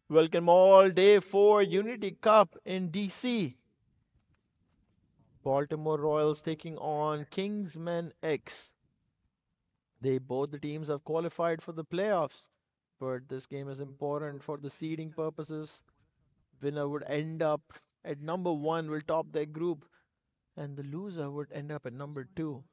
Welcome all, day 4 Unity Cup in DC. Baltimore Royals taking on Kingsman X. Both the teams have qualified for the playoffs, but this game is important for the seeding purposes. Winner would end up at number 1, will top their group, and the loser would end up at number 2.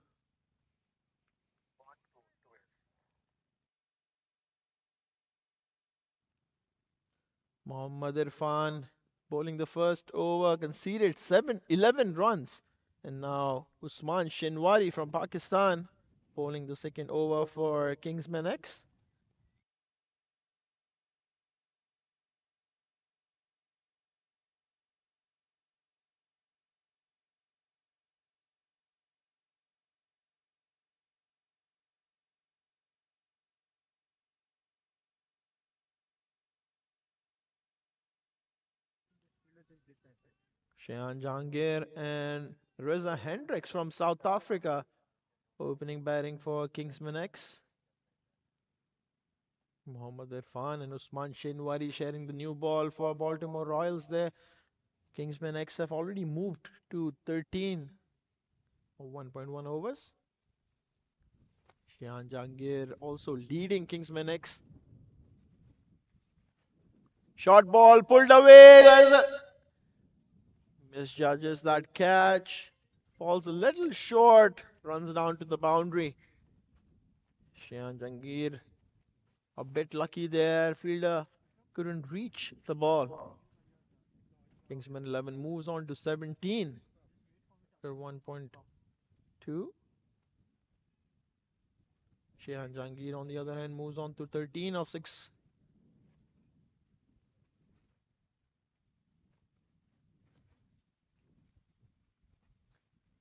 Mohammad Irfan bowling the first over, conceded 11 runs. And now Usman Shinwari from Pakistan bowling the second over for Kingsman X. Shehan Jahangir and Reza Hendricks from South Africa opening batting for Kingsman X. Mohammad Irfan and Usman Shinwari sharing the new ball for Baltimore Royals there. Kingsman X have already moved to 13 or 1.1 overs. Shehan Jahangir also leading Kingsman X. Short ball pulled away. There's a misjudges that catch. Falls a little short. Runs down to the boundary. Shehan Jahangir a bit lucky there. Fielder couldn't reach the ball. Kingsman 11 moves on to 17 after 1.2. Shehan Jahangir on the other hand moves on to 13 of 6.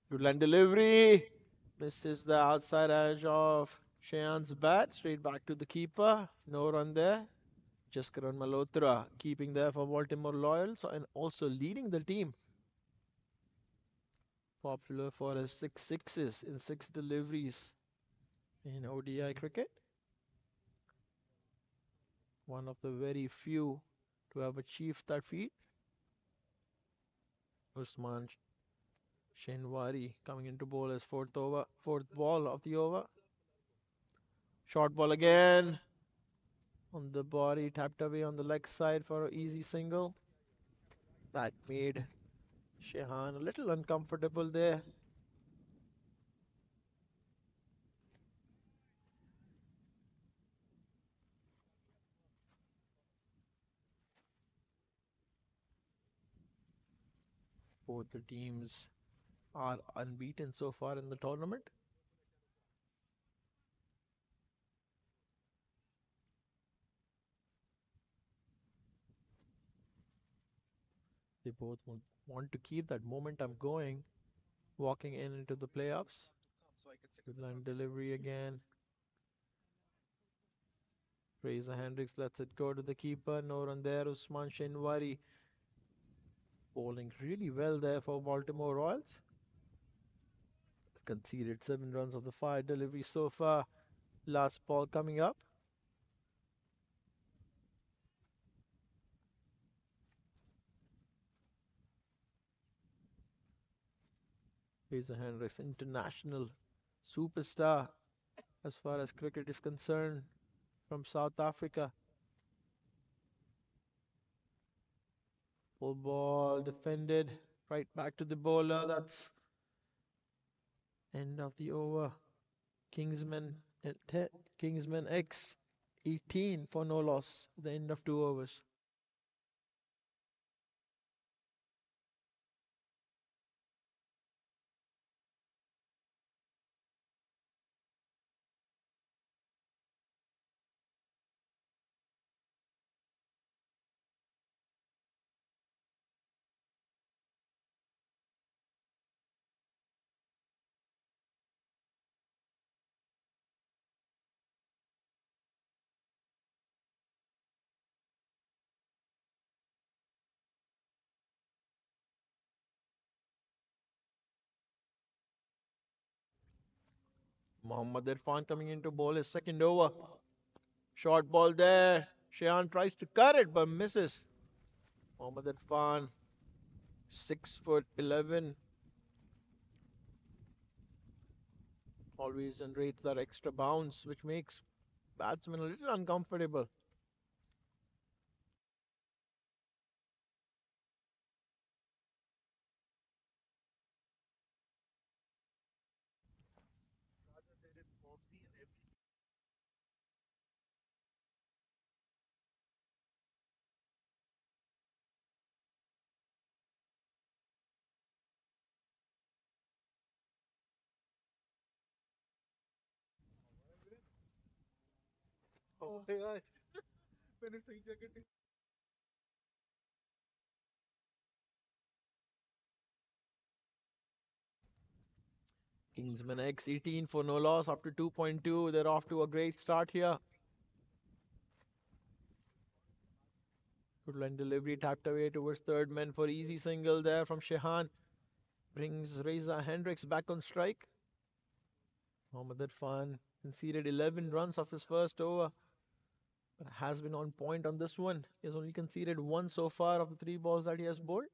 Good line delivery. Misses the outside edge of Shehan's bat. Straight back to the keeper. No run there. Jaskaran Malhotra keeping there for Baltimore Royals and also leading the team. Popular for his 6 sixes in 6 deliveries in ODI cricket. One of the very few to have achieved that feat. Usman Shenwari coming into bowl as fourth ball of the over. Short ball again on the body, tapped away on the leg side for an easy single. That made Shehan a little uncomfortable there. Both the teams are unbeaten so far in the tournament. They both want to keep that momentum going, walking in into the playoffs. Good line delivery again. Fraser Hendricks lets it go to the keeper. No run there. Usman Shinwari bowling really well there for Baltimore Royals. Conceded 7 runs of the 5 deliveries so far. Last ball coming up. Fraser Hendricks, international superstar as far as cricket is concerned, from South Africa. Full ball defended. Right back to the bowler. That's end of the over. Kingsman Kingsman X 18 for no loss at the end of 2 overs. Mohammad Irfan coming in to bowl his second over. Short ball there. Shayan tries to cut it but misses. Mohammad Irfan, 6 foot 11, always generates that extra bounce, which makes batsmen a little uncomfortable. Oh my God. Kingsman X 18 for no loss after 2.2. They're off to a great start here. Good line delivery tapped away towards third man for easy single there from Shehan. Brings Reza Hendricks back on strike. Mohammad Irfan conceded 11 runs off his first over, but has been on point on this one. He has only conceded one so far of the three balls that he has bowled.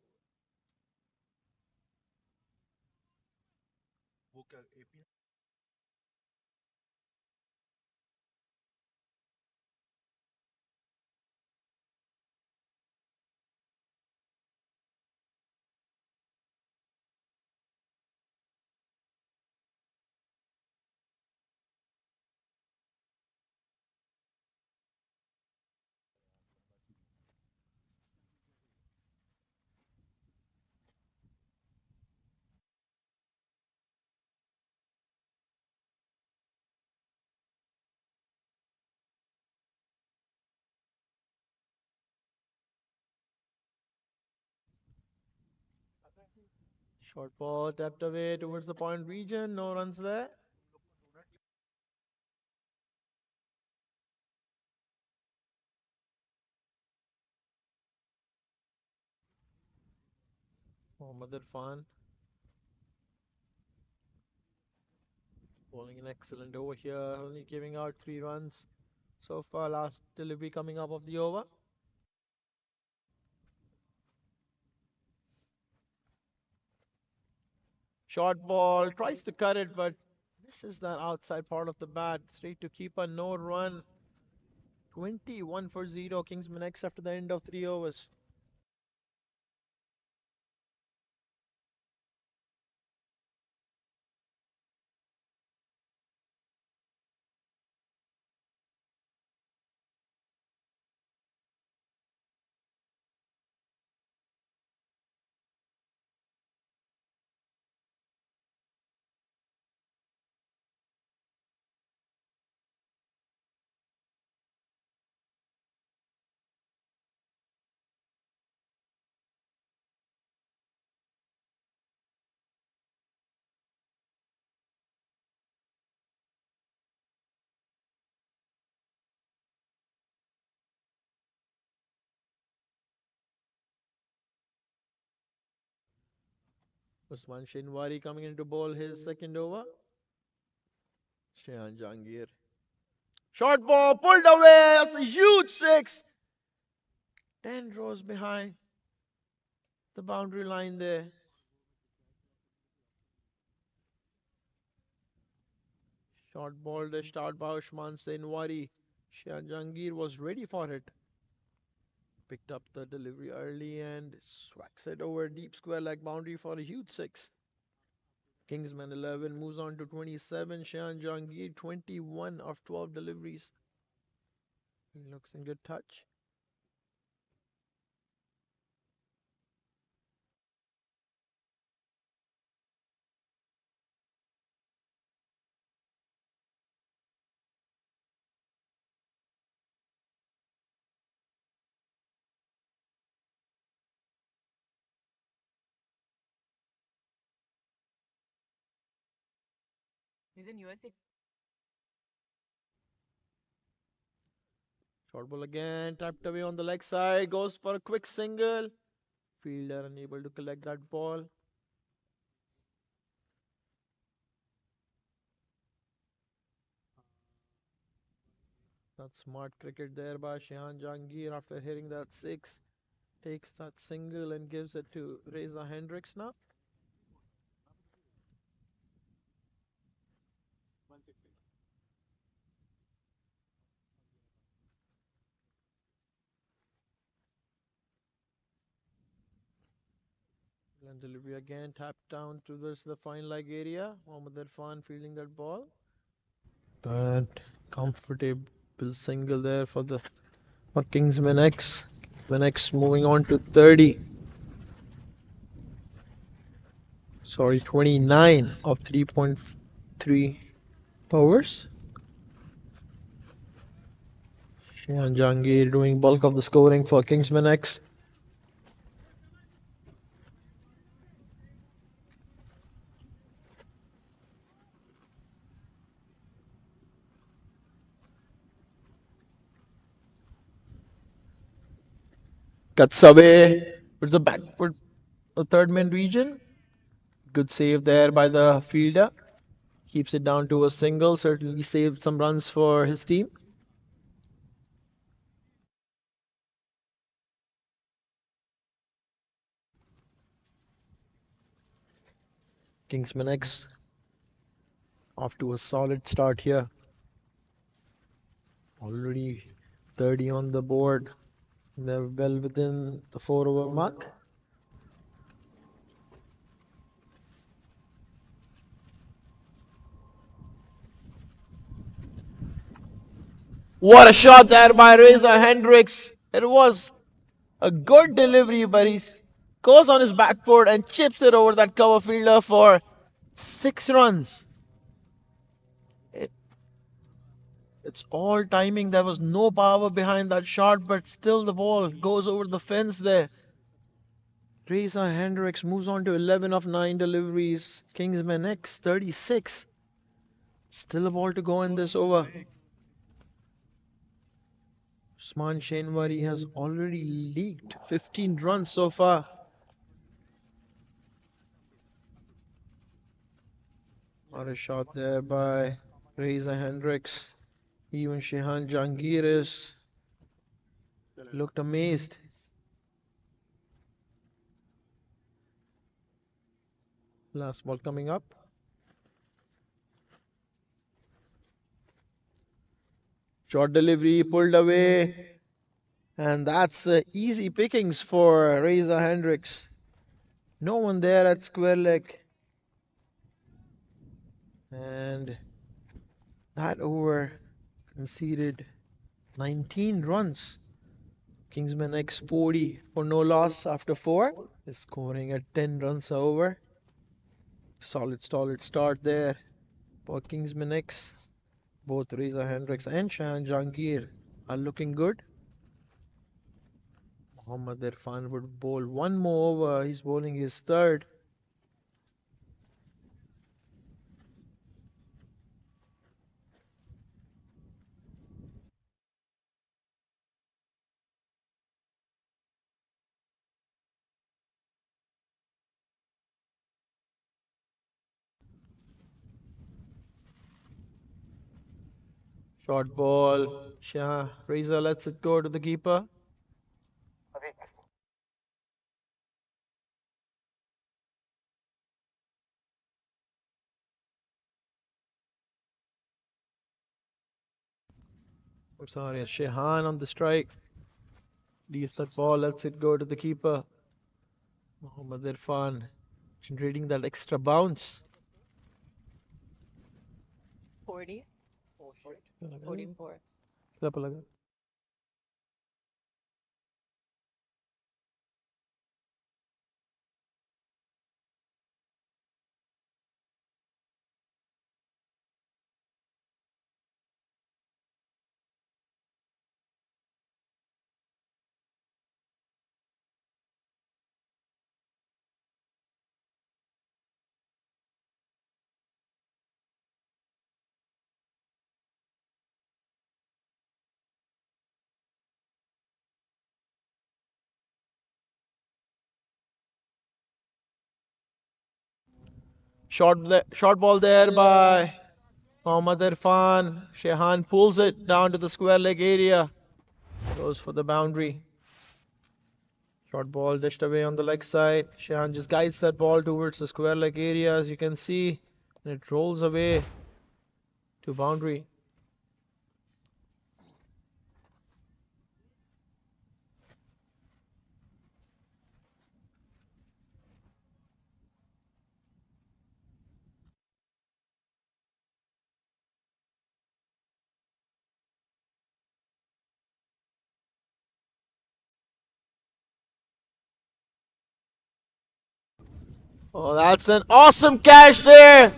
Short ball tapped away towards the point region. No runs there. Mohammad Irfan bowling an excellent over here, only giving out 3 runs so far. Last delivery coming up of the over. Short ball tries to cut it, but misses that outside part of the bat. Straight to keeper, no run. 21 for 0. Kingsman X after the end of 3 overs. Usman Shinwari coming in to bowl his second over. Shayan Jangir. Short ball pulled away. That's a huge six. 10 rows behind the boundary line there. Short ball dished out by Usman Shinwari. Shayan Jangir was ready for it. Picked up the delivery early and swacks it over deep square leg boundary for a huge six. Kingsman 11 moves on to 27. Shayan Jangir 21 of 12 deliveries. He looks in good touch. He's in USA. Short ball again, tapped away on the leg side, goes for a quick single. Fielder unable to collect that ball. That's smart cricket there by Shehan Jahangir after hitting that six. Takes that single and gives it to Reza Hendricks now. And delivery again, tapped down towards the fine leg area. Mohammad Irfan fielding that ball. But comfortable single there for Kingsman X. Kingsman X moving on to 30. Sorry, 29 of 3.3 overs. Shihan Jahangir doing bulk of the scoring for Kingsman X. Cuts away with the backward third man region. Good save there by the fielder. Keeps it down to a single. Certainly saved some runs for his team. Kingsman X off to a solid start here. Already 30 on the board. They're well within the 4 over mark. What a shot there by Reza Hendricks. It was a good delivery, but he goes on his back foot and chips it over that cover fielder for 6 runs. It's all timing. There was no power behind that shot, but still the ball goes over the fence there. Reza Hendricks moves on to 11 of 9 deliveries. Kingsman X 36. Still a ball to go in this over. Usman Shenwari has already leaked 15 runs so far. What a shot there by Reza Hendricks. Even Shehan Jahangir looked amazed. Last ball coming up. Short delivery pulled away. And that's easy pickings for Reza Hendricks. No one there at square leg. And that over conceded 19 runs. Kingsman X 40 for no loss after 4. Is scoring at 10 runs over. Solid start there for Kingsman X. Both Reza Hendricks and Shahan Jahangir are looking good. Mohammad Irfan would bowl one more over. He's bowling his third. Short ball. Shah Reza lets it go to the keeper. I'm sorry, Shehan on the strike. Leaves that ball, lets it go to the keeper. Mohammad Irfan generating that extra bounce. 40, 44. Short ball there by Mohammad Irfan. Shehan pulls it down to the square leg area. Goes for the boundary. Short ball dished away on the leg side. Shehan just guides that ball towards the square leg area, as you can see. And it rolls away to boundary. Oh, that's an awesome catch there!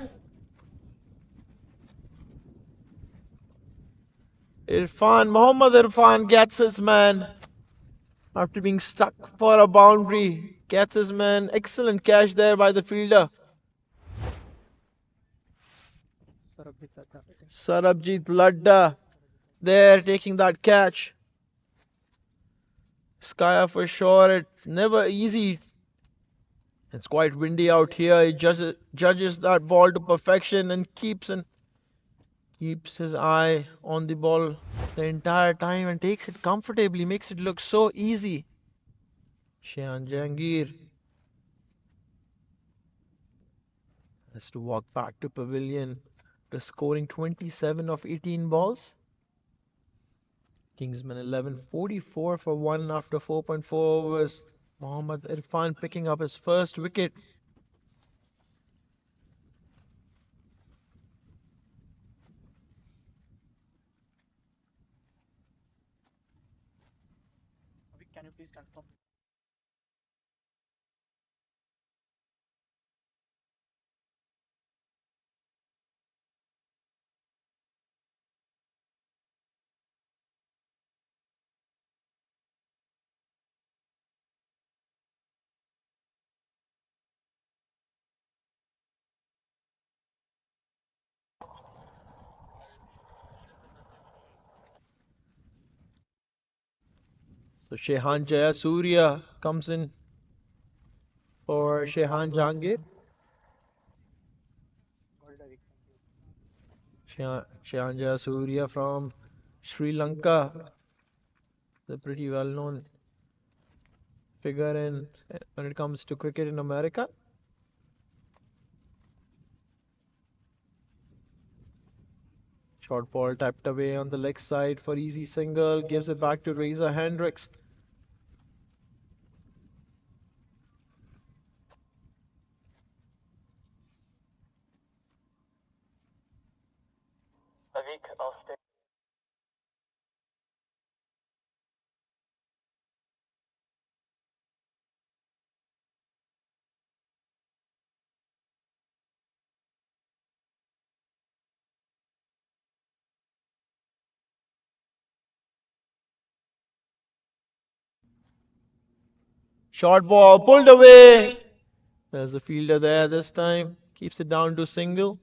Mohammad Irfan gets his man after being stuck for a boundary. Gets his man. Excellent catch there by the fielder. Sarabjit Ladda there taking that catch. Skya for sure. It's never easy. It's quite windy out here. He judges that ball to perfection and keeps his eye on the ball the entire time and takes it comfortably. Makes it look so easy. Shehan Jahangir has to walk back to pavilion after scoring 27 of 18 balls. Kingsman 11, 44 for 1 after 4.4 overs. Mohammad Irfan picking up his first wicket. Can you please confirm? So Shehan Jayasuriya comes in for Shehan Jahangir. Shehan Jayasuriya from Sri Lanka, the pretty well-known figure when it comes to cricket in America. Short ball tapped away on the leg side for easy single. Gives it back to Razor Hendricks. Short ball pulled away. There's a fielder there this time. Keeps it down to single.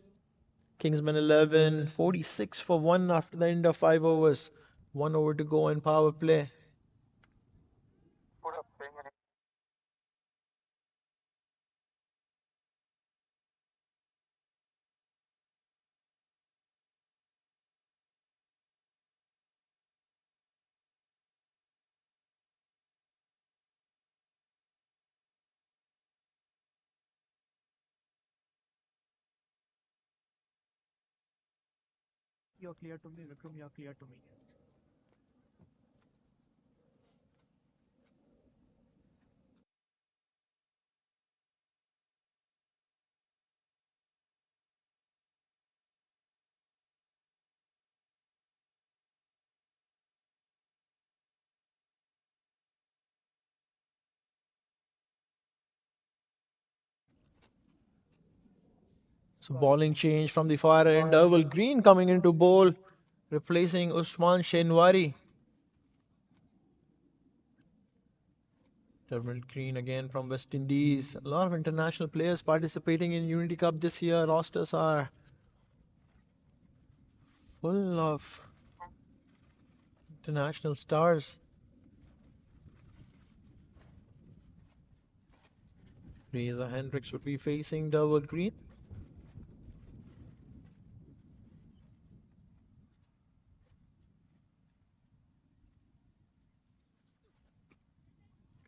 Kingsman 11, 46 for 1 after the end of 5 overs. 1 over to go in power play. You're clear to me, Vikram. You're clear to me. So bowling change from the far end. Derval Green coming into bowl, replacing Usman Shenwari. Derval Green again from West Indies. A lot of international players participating in Unity Cup this year. Rosters are full of international stars. Razor Hendricks would be facing Derval Green.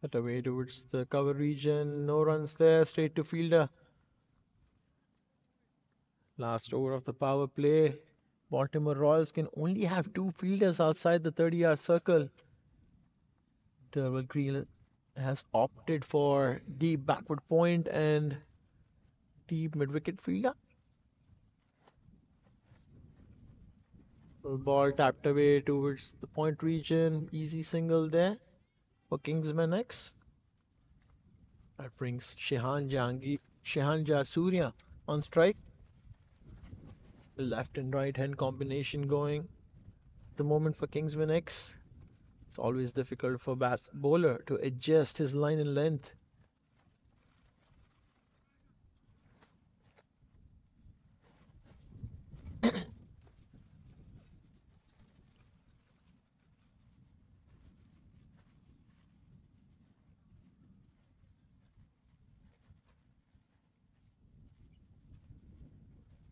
Cut away towards the cover region. No runs there. Straight to fielder. Last over of the power play. Baltimore Royals can only have two fielders outside the 30-yard circle. Derwell Green has opted for deep backward point and deep mid-wicket fielder. Ball tapped away towards the point region. Easy single there for Kingsman X. That brings Shehan Surya on strike. The left and right hand combination going. The moment for Kingsman X. It's always difficult for bowler to adjust his line and length.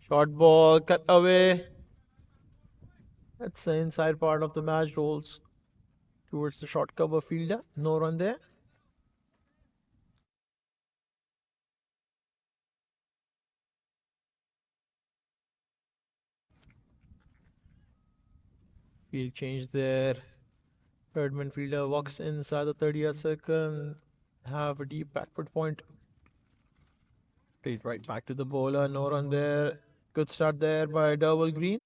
Short ball cut away. That's the inside part of the match rolls towards the short cover fielder. No run there. Field change there. Third fielder walks inside the 30-yard circle. Have a deep backward point. Straight right back to the bowler. No run there. Good start there by Derwell Green.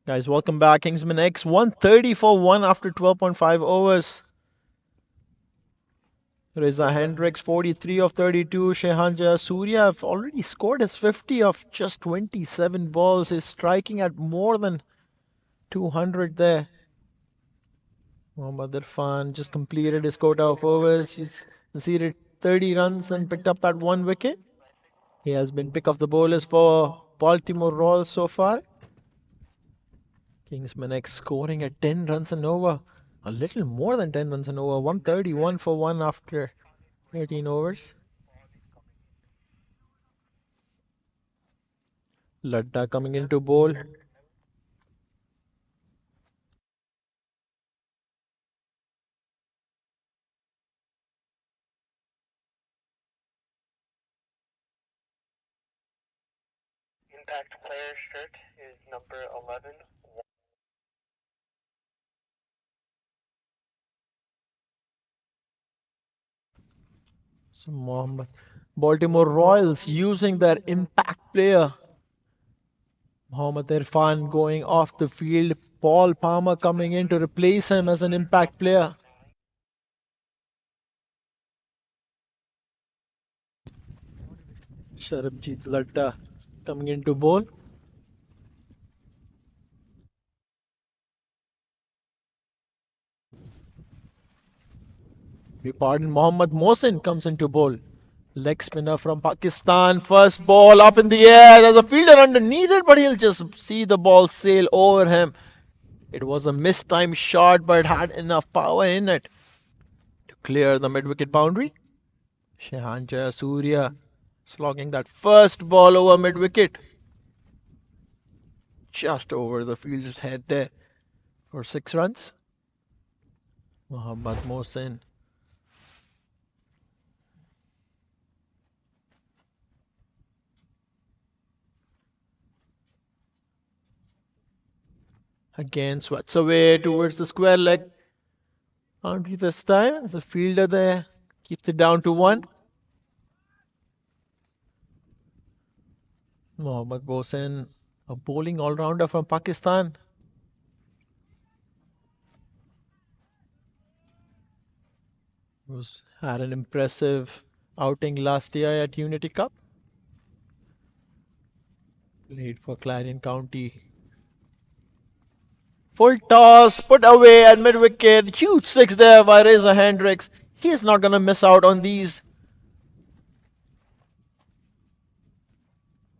Guys, welcome back. Kingsman X 130 for 1 after 12.5 overs. Reza Hendricks 43 of 32. Shehan Surya have already scored his 50 of just 27 balls. He's striking at more than 200 there. Mohammad Irfan just completed his quota of overs. He's conceded 30 runs and picked up that one wicket. He has been pick of the bowlers for Baltimore Royals so far. Kingsman X scoring at 10 runs and over. A little more than 10 runs and over. 131 for 1 after 13 overs. Ladda coming into bowl. Impact player shirt is number 11. So Mohammad. Baltimore Royals using their impact player. Mohammad Irfan going off the field. Paul Palmer coming in to replace him as an impact player. Sharabjit Ladda coming into bowl. We pardon, Mohammad Mohsin comes into bowl. Leg spinner from Pakistan. First ball up in the air. There's a fielder underneath it, but he'll just see the ball sail over him. It was a mistimed shot, but it had enough power in it to clear the mid-wicket boundary. Shehan Surya slogging that first ball over mid-wicket. Just over the fielder's head there for 6 runs. Mohammad Mohsin. Again swats away towards the square leg boundary this time. There's a fielder there. Keeps it down to 1. Mohammad Mohsin, a bowling all-rounder from Pakistan. Who's had an impressive outing last year at Unity Cup. Played for Clarion County. Full toss, put away at mid-wicket. Huge 6 there by Reza Hendricks. He's not going to miss out on these.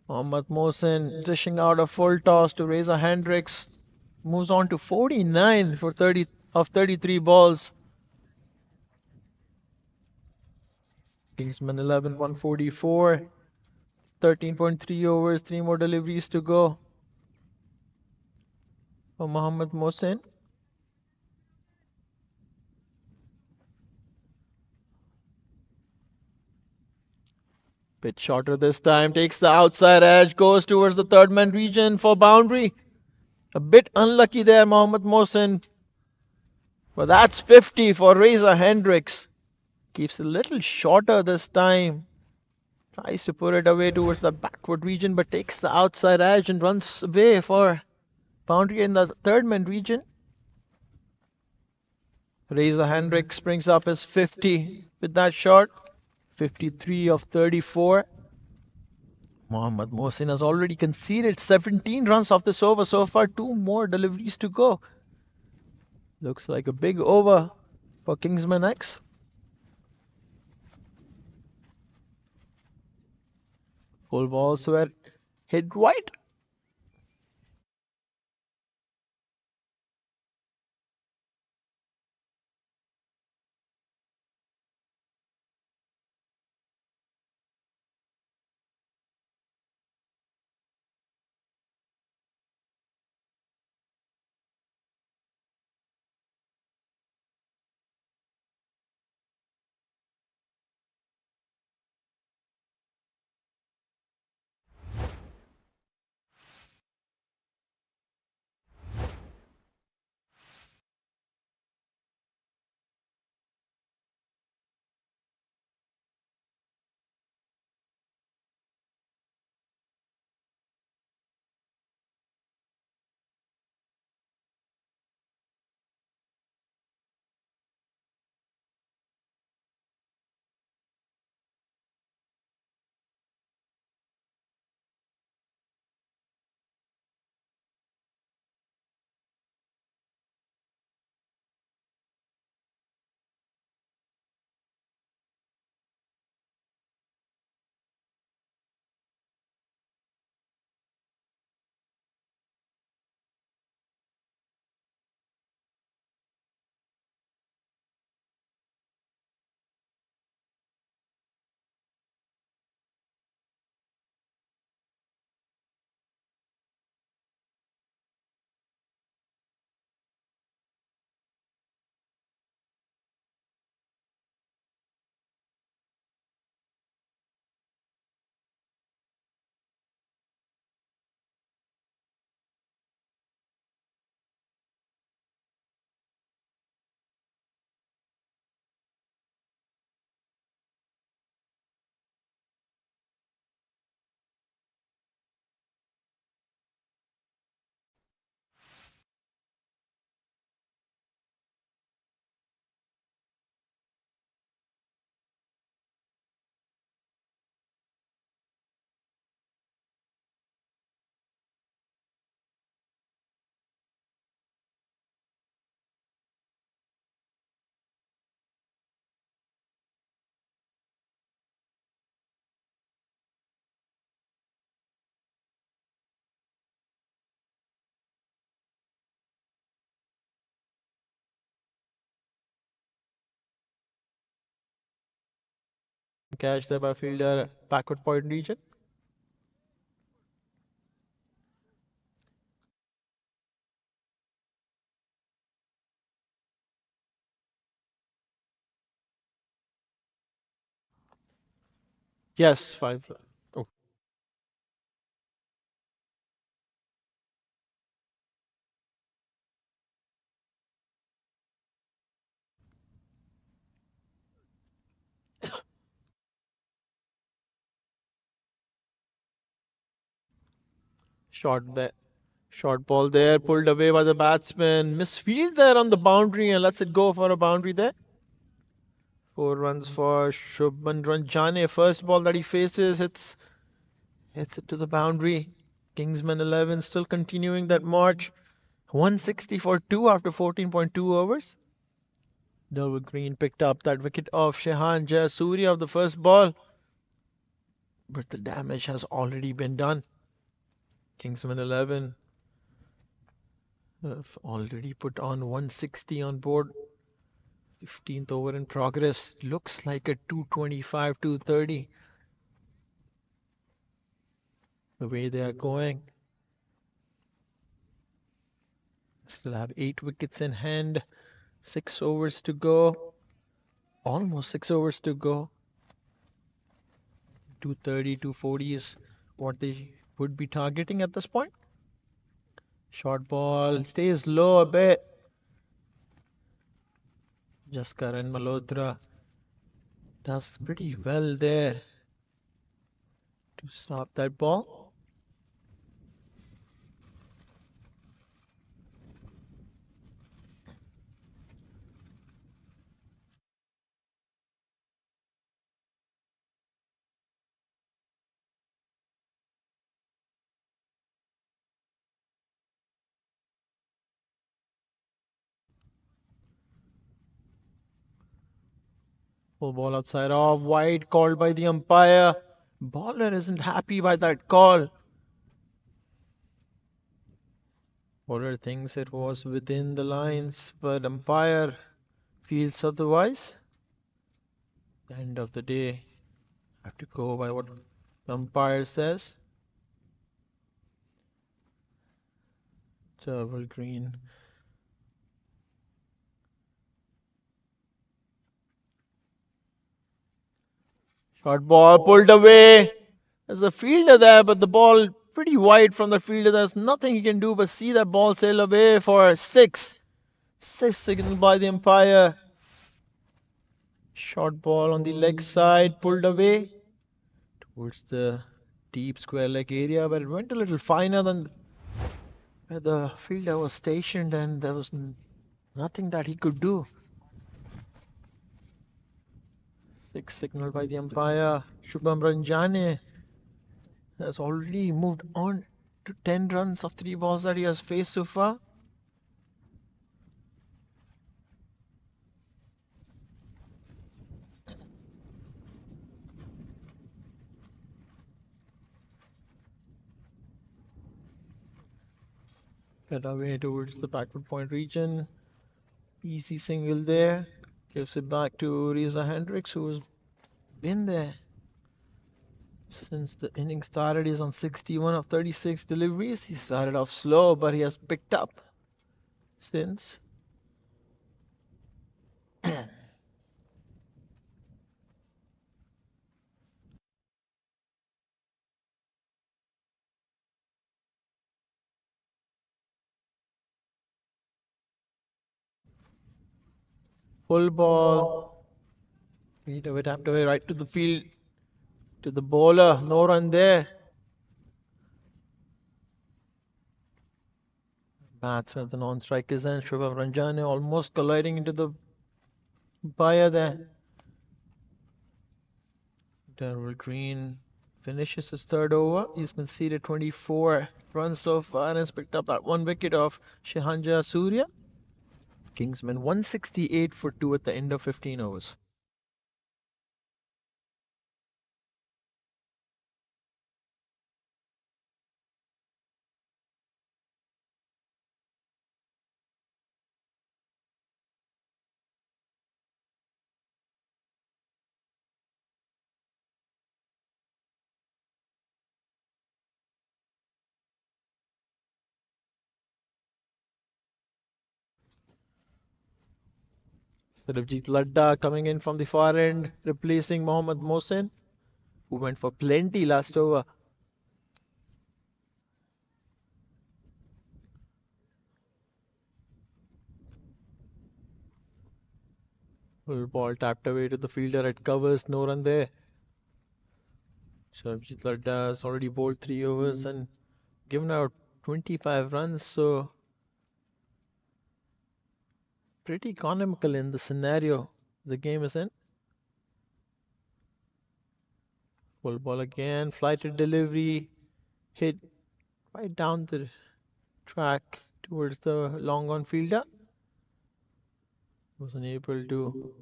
Mohammad Mohsin dishing out a full toss to Reza Hendricks. Moves on to 49 for 30 of 33 balls. Kingsman 11, 144. 13.3 overs, 3 more deliveries to go for Mohammad Mohsin. Bit shorter this time, takes the outside edge, goes towards the third man region for boundary. A bit unlucky there, Mohammad Mohsin. But that's 50 for Reza Hendricks. Keeps a little shorter this time. Tries to put it away towards the backward region, but takes the outside edge and runs away for boundary in the third man region. Reza Hendricks brings up his 50 with that shot. 53 of 34. Mohammad Mohsin has already conceded 17 runs off this over so far. 2 more deliveries to go. Looks like a big over for Kingsman X. Full balls were hit right. Catch there by fielder, backward point region. Yes, 5. Oh, short there. Short ball there, pulled away by the batsman. Misfield there on the boundary and lets it go for a boundary there. 4 runs for Shubman Ranjane. First ball that he faces, hits it to the boundary. Kingsman 11 still continuing that march. 160 for 2 after 14.2 overs. Delwood Green picked up that wicket of Shehan Jayasuriya of the first ball. But the damage has already been done. Kingsman 11 have already put on 160 on board. 15th over in progress. Looks like a 225, 230. The way they are going. Still have 8 wickets in hand. 6 overs to go. Almost 6 overs to go. 230, 240 is what they would be targeting at this point. Short ball stays low a bit. Jaskaran Malhotra does pretty well there to stop that ball. Full ball outside off, wide called by the umpire. Bowler isn't happy by that call. Bowler thinks it was within the lines, but umpire feels otherwise. End of the day, have to go by what the umpire says. Delwood Green. Short ball pulled away. There's a fielder there, but the ball pretty wide from the fielder. There's nothing he can do but see that ball sail away for 6. 6 signaled by the umpire. Short ball on the leg side, pulled away towards the deep square leg area, but it went a little finer than where the fielder was stationed, and there was nothing that he could do. 6 signaled by the umpire. Shubham Ranjane has already moved on to 10 runs of 3 balls that he has faced so far. Get away towards the backward point region. Easy single there. Gives it back to Reza Hendricks, who's been there since the inning started. He's on 61 of 36 deliveries. He started off slow, but he has picked up since. Full ball. Feet away, tapped away right to the field. To the bowler. No run there. Batsman at the non-strikers and Shubham Ranjane almost colliding into the umpire there. Delwood Green finishes his third over. He's conceded 24 runs so far and has picked up that 1 wicket of Shehan Jayasuriya. Kingsmen 168 for 2 at the end of 15 overs. Sarabjit Ladda coming in from the far end, replacing Mohammad Mohsen, who went for plenty last over. Full ball tapped away to the fielder at covers, no run there. Sarabjit Ladda has already bowled 3 overs and given out 25 runs, so pretty economical in the scenario the game is in. Full ball again, flighted delivery, hit right down the track towards the long on fielder. Wasn't able to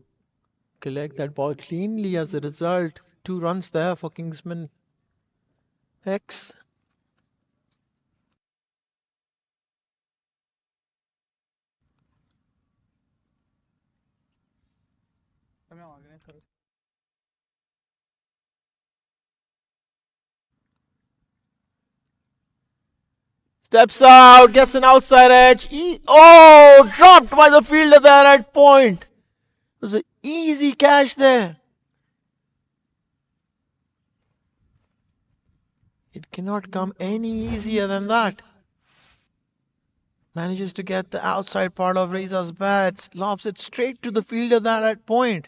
collect that ball cleanly as a result. 2 runs there for Kingsman X. તમે organize કરો. Steps out, gets an outside edge. Oh, dropped by the fielder there at point. It was an easy catch there. It cannot come any easier than that. Manages to get the outside part of Reza's bat, lobs it straight to the fielder there at point.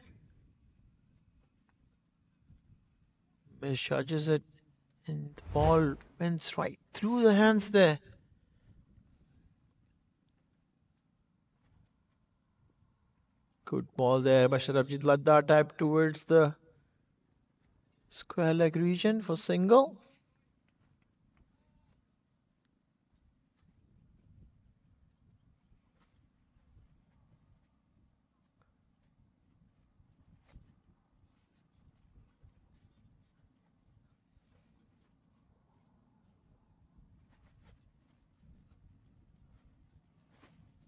Misjudges it, and the ball went right through the hands there. Good ball there by Sarabjit Ladda, tapped towards the square leg region for single.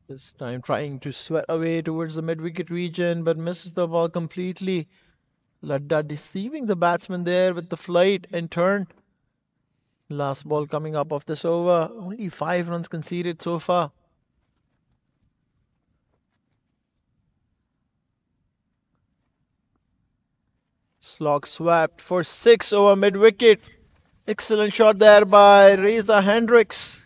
This time trying to sweat away towards the mid-wicket region, but misses the ball completely. Ladda deceiving the batsman there with the flight and turn. Last ball coming up of this over. Only 5 runs conceded so far. Slog swept for 6 over mid-wicket. Excellent shot there by Reza Hendricks.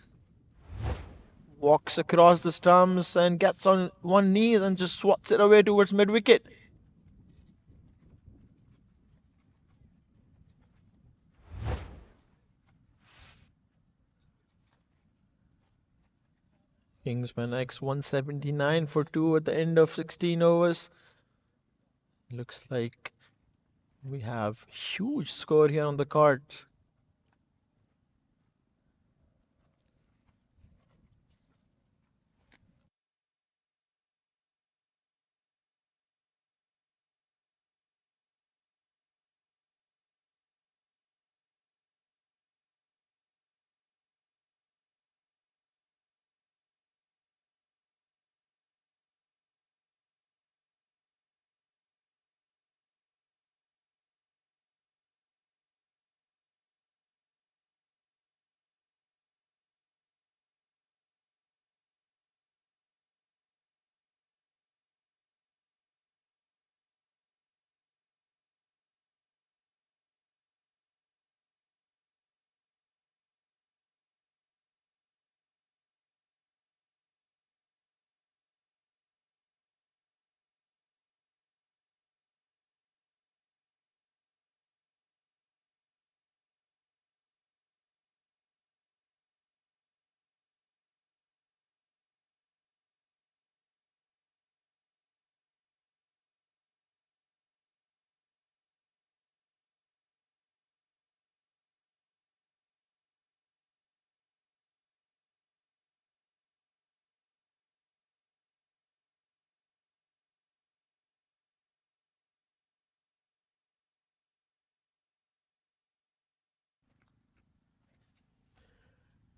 Walks across the stumps and gets on one knee and just swats it away towards mid-wicket. Kingsman X 179 for 2 at the end of 16 overs. Looks like we have huge score here on the cards.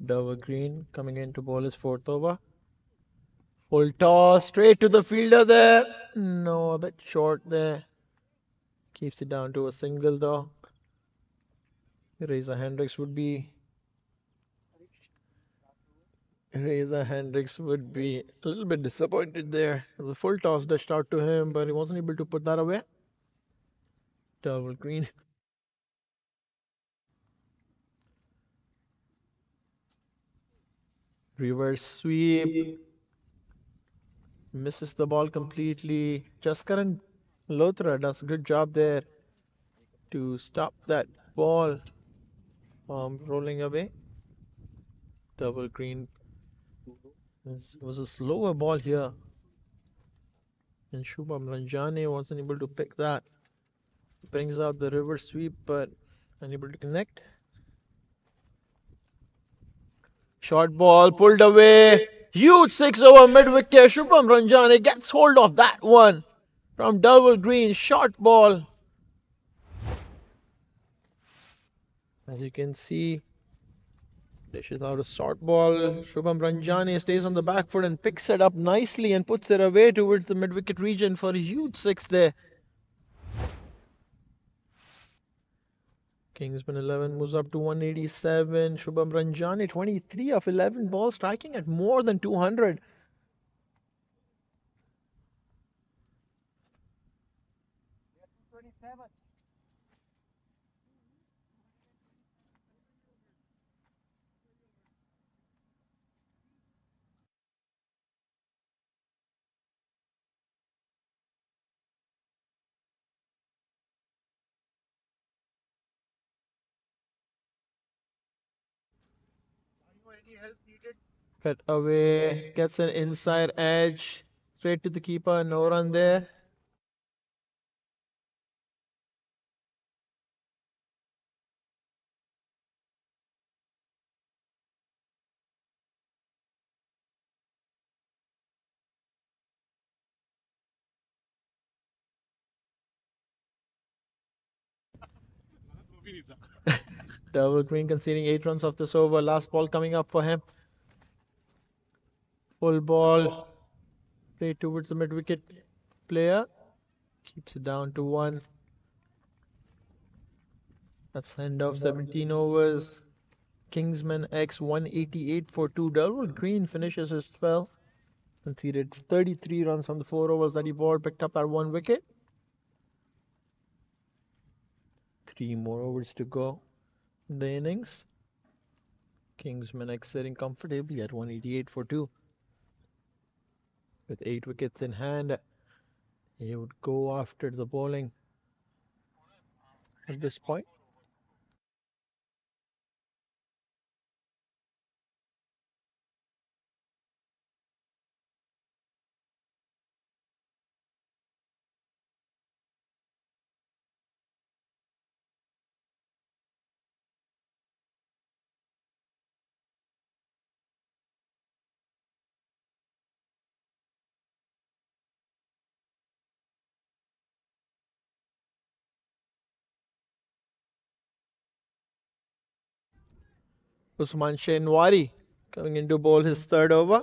Dover Green coming in to bowl his 4th over. Full toss straight to the fielder there. No, a bit short there. Keeps it down to a single though. Reza Hendricks would be Reza Hendricks would be a little bit disappointed there. The full toss dashed out to him, but he wasn't able to put that away. Double green. Reverse sweep. Misses the ball completely. Jaskaran Lothra does a good job there to stop that ball from rolling away. Double green. This was a slower ball here. And Shubham Ranjane wasn't able to pick that. Brings out the reverse sweep, but unable to connect. Short ball pulled away. Huge six over mid wicket. Shubham Ranjane gets hold of that one from double green. Short ball. As you can see, dishes out a short ball. Shubham Ranjane stays on the back foot and picks it up nicely and puts it away towards the mid wicket region for a huge six there. Kingsman 11 moves up to 187. Shubham Ranjane 23 of 11 balls, striking at more than 200. Cut away, gets an inside edge, straight to the keeper, no run there. Double green conceding 8 runs off this over. Last ball coming up for him. Full ball, played towards the mid wicket player. Keeps it down to 1. That's the end of 17 overs. Kingsman X 188 for 2. Double green finishes his spell. Conceded 33 runs on the 4 overs that he bowled. Picked up that 1 wicket. 3 more overs to go in the innings. Kingsman X sitting comfortably at 188 for 2. With 8 wickets in hand, he would go after the bowling at this point. Usman Shenwari coming in to bowl his third over.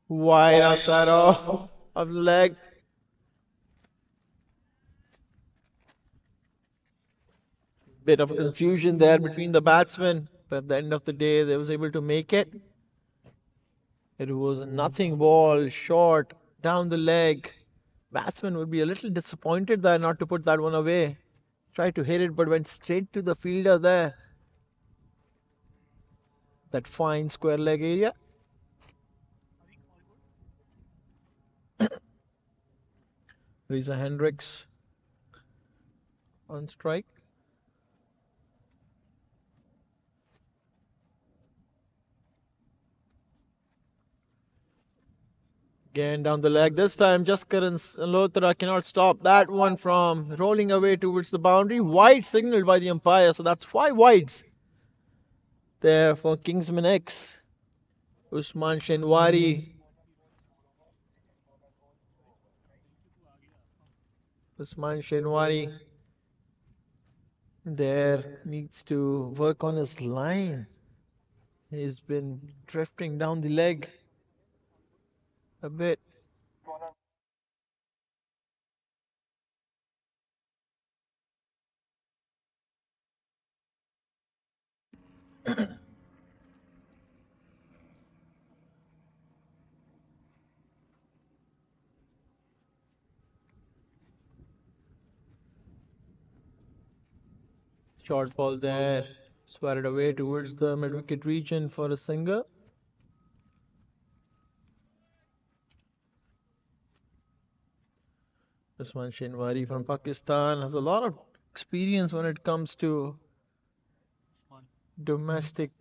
Wide outside of the leg. Bit of confusion there between the batsmen, but at the end of the day, they was able to make it. It was a nothing ball, short, down the leg. Batsman would be a little disappointed there not to put that one away. Tried to hit it, but went straight to the fielder there. That fine square leg area. Reza Hendricks on strike. Again down the leg. This time Jaskaran Lothra cannot stop that one from rolling away towards the boundary. Wide signaled by the umpire, so that's 5 wides there for Kingsman X. Usman Shenwari. Usman Shenwari there needs to work on his line. He's been drifting down the leg a bit. Short ball there. Swatted away towards the mid-wicket region for a single. Usman Shinwari from Pakistan has a lot of experience when it comes to domestic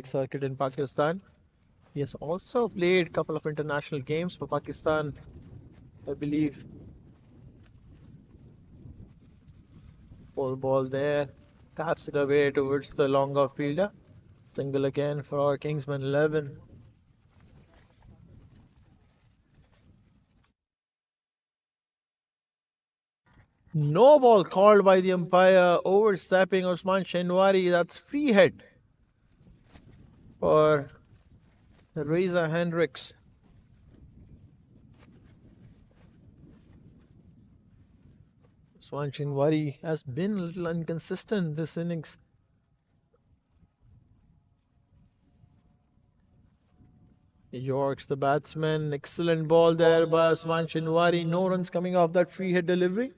circuit in Pakistan. He has also played a couple of international games for Pakistan, I believe. Full ball there, taps it away towards the long off fielder. Single again for Kingsman 11. No ball called by the umpire, overstepping Usman Shinwari. That's free hit for Reza Hendricks. Usman Shinwari has been a little inconsistent this innings. Yorks, the batsman. Excellent ball there by Usman Shinwari. No runs coming off that free hit delivery.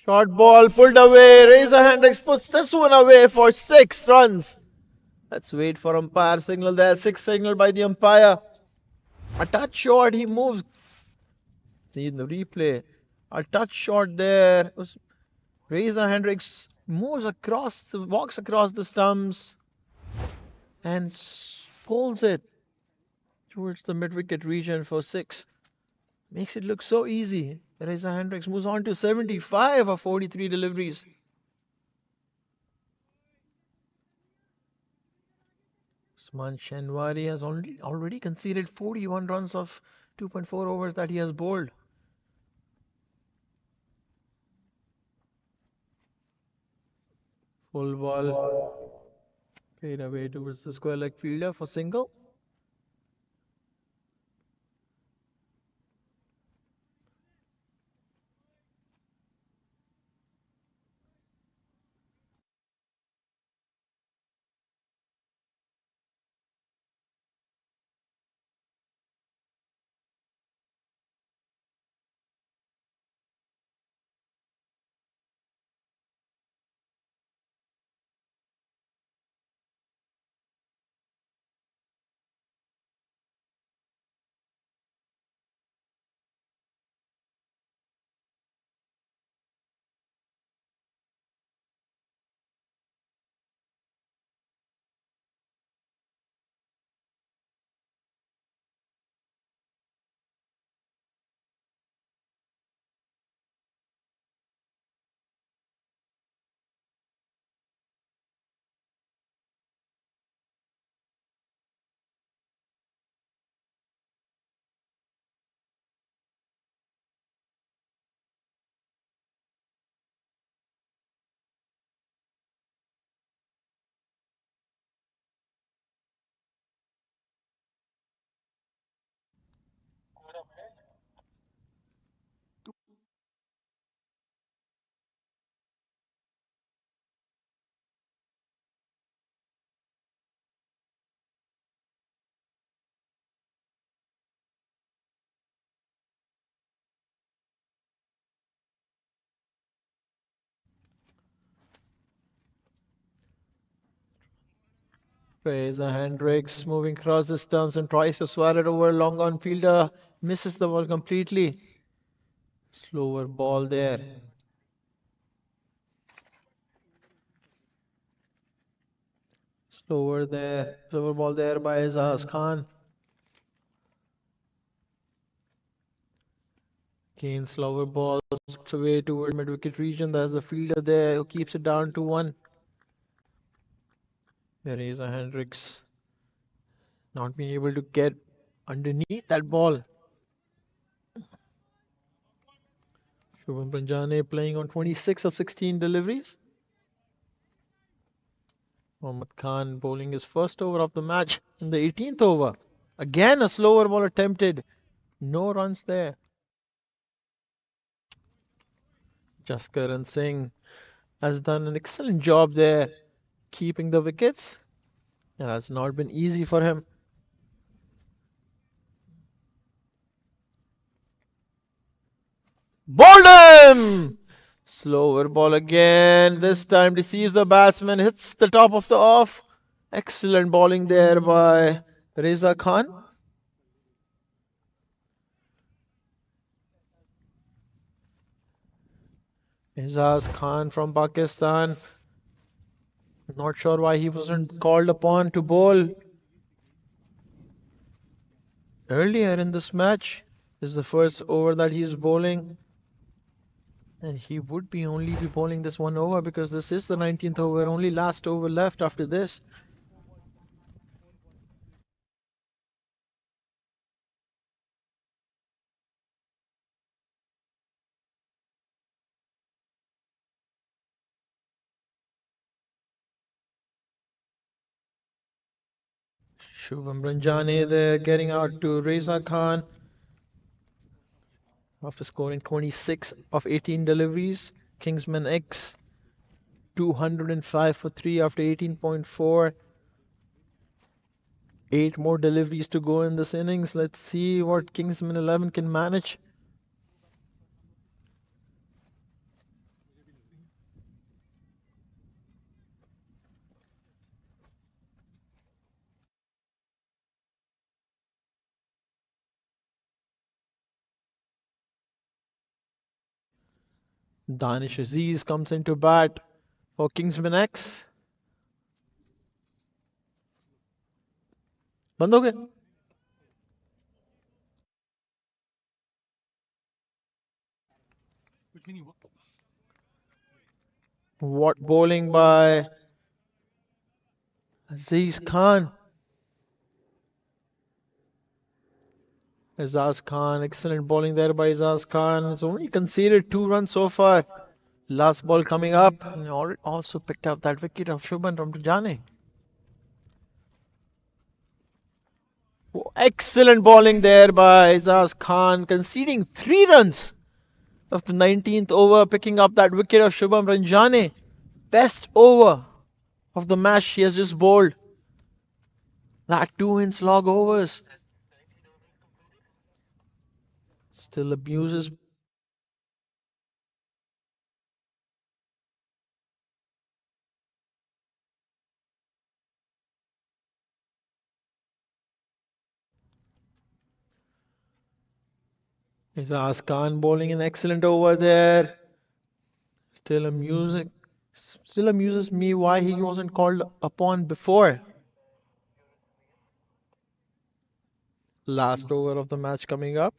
Short ball pulled away. Reza Hendricks puts this one away for 6 runs. Let's wait for umpire signal there. 6 signal by the umpire. A touch short. He moves. See in the replay. A touch short there. Reza Hendricks moves across, walks across the stumps and pulls it towards the mid-wicket region for 6. Makes it look so easy. Reza Hendricks moves on to 75 of 43 deliveries. Usman Shinwari has already conceded 41 runs of 2.4 overs that he has bowled. Full ball played away towards the square leg fielder for single. Reza Hendricks moving across the stumps and tries to swat it over. Long on fielder misses the ball completely. Slower ball there. Slower ball there by Azaz Khan. Again, slower ball away toward mid-wicket region. There's a fielder there who keeps it down to 1. Teresa Hendricks not being able to get underneath that ball. Shubham Pranjane playing on 26 of 16 deliveries. Mohammad Khan bowling his first over of the match in the 18th over. Again a slower ball attempted. No runs there. Jaskaran Singh has done an excellent job there keeping the wickets. It has not been easy for him. Bolen! Slower ball again. This time deceives the batsman. Hits the top of the off. Excellent bowling there by Reza Khan. Izaz Khan from Pakistan. Not sure why he wasn't called upon to bowl earlier in this match. This is the first over that he's bowling. And he would be only be bowling this one over because this is the 19th over. Only last over left after this. Shubham Ranjane there getting out to Reza Khan after scoring 26 of 18 deliveries. Kingsman X 205 for 3 after 18.4. 8 more deliveries to go in this innings. Let's see what Kingsman 11 can manage. Danish Aziz comes into bat for Kingsman X. बंद हो गए What bowling by Aziz Khan. Azaz Khan, excellent bowling there by Azaz Khan. He's only conceded 2 runs so far. Last ball coming up. And also picked up that wicket of Shubhan Ramjane. Excellent bowling there by Azaz Khan, conceding 3 runs of the 19th over, picking up that wicket of Shubham Ranjane. Best over of the match he has just bowled. That 2 in slog overs. Still abuses. Azaz Khan bowling an excellent over there. Still amuses me why he wasn't called upon before. Last over of the match coming up.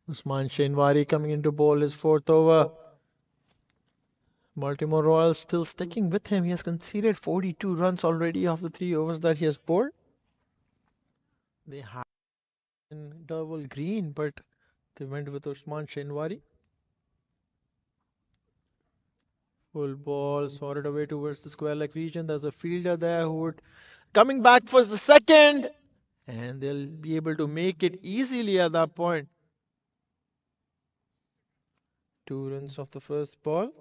Usman Shenwari coming into bowl his 4th over. Baltimore Royals still sticking with him. He has conceded 42 runs already of the 3 overs that he has bowled. They had in double green, but they went with Usman Shenwari. Full ball sorted away towards the square leg region. There's a fielder there who would coming back for the second, and they'll be able to make it easily at that point. 2 runs of the first ball.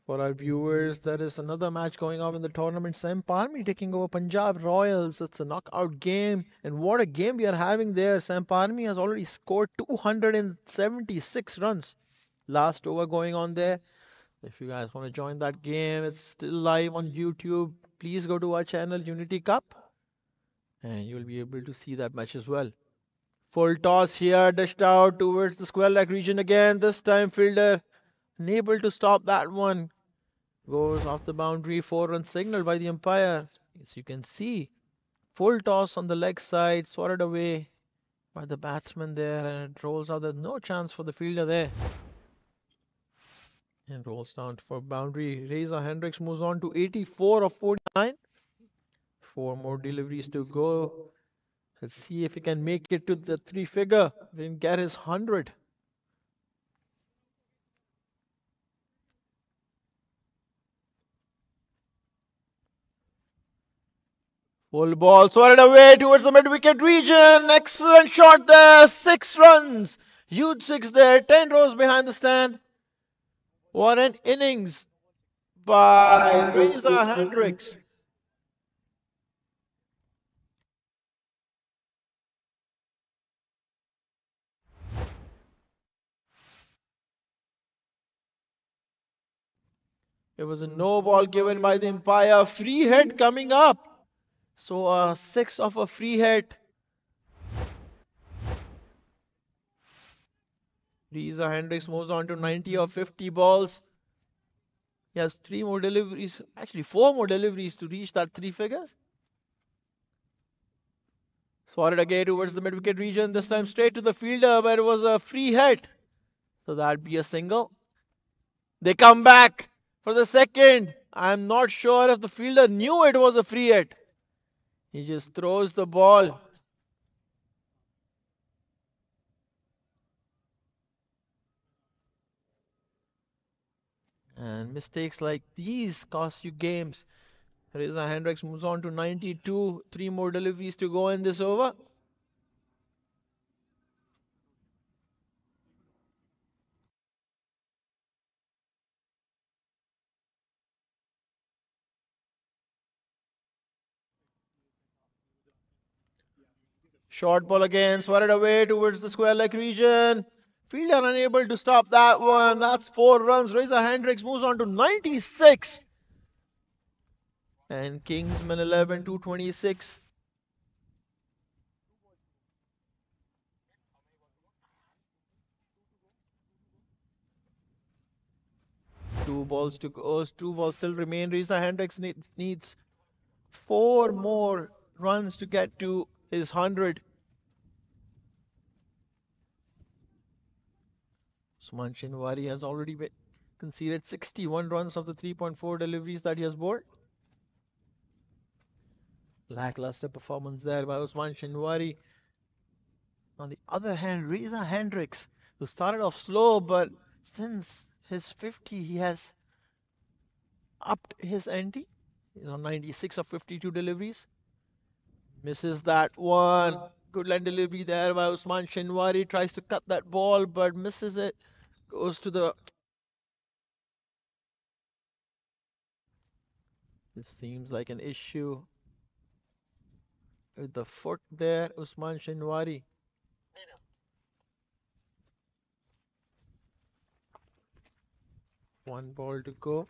For our viewers, there is another match going on in the tournament. Sam Parmi taking over Punjab Royals. It's a knockout game, and what a game we are having there. Sam Parmi has already scored 276 runs. Last over going on there. If you guys want to join that game, it's still live on YouTube. Please go to our channel Unity Cup, and you'll be able to see that match as well. Full toss here, dished out towards the square leg region again. This time fielder unable to stop that one. Goes off the boundary, 4-run signal by the umpire. As you can see, full toss on the leg side, swatted away. by the batsman there, and it rolls out. There's no chance for the fielder there. And rolls down for boundary. Reza Hendricks moves on to 84 of 49. 4 more deliveries to go. Let's see if he can make it to the 3-figure. We can get his 100. Full ball swatted away towards the mid-wicket region. Excellent shot there. 6 runs. Huge 6 there. 10 rows behind the stand. What an innings by Reza Hendricks. It was a no ball given by the umpire. Free hit coming up. So a 6 of a free hit. Reza Hendricks moves on to 90 of 50 balls. He has 3 more deliveries, actually 4 more deliveries to reach that 3 figures. Swatted again towards the mid-wicket region, this time straight to the fielder, but it was a free hit. So that'd be a single. They come back for the second. I'm not sure if the fielder knew it was a free hit. He just throws the ball. And mistakes like these cost you games. Reza Hendricks moves on to 92. 3 more deliveries to go in this over. Short ball again, swatted away towards the square leg region. Fielder unable to stop that one. That's 4 runs. Reza Hendricks moves on to 96. And Kingsman 11 to 26. Two balls to go. 2 balls still remain. Reza Hendricks needs 4 more runs to get to his 100. Usman Shinwari has already conceded 61 runs of the 3.4 deliveries that he has bowled. Lackluster performance there by Usman Shinwari. On the other hand, Reza Hendricks, who started off slow, but since his 50, he has upped his ante. He's on 96 of 52 deliveries. Misses that one. Good line delivery there by Usman Shinwari. Tries to cut that ball, but misses it. Goes to the... This seems like an issue with the foot there, Usman Shinwari. One ball to go.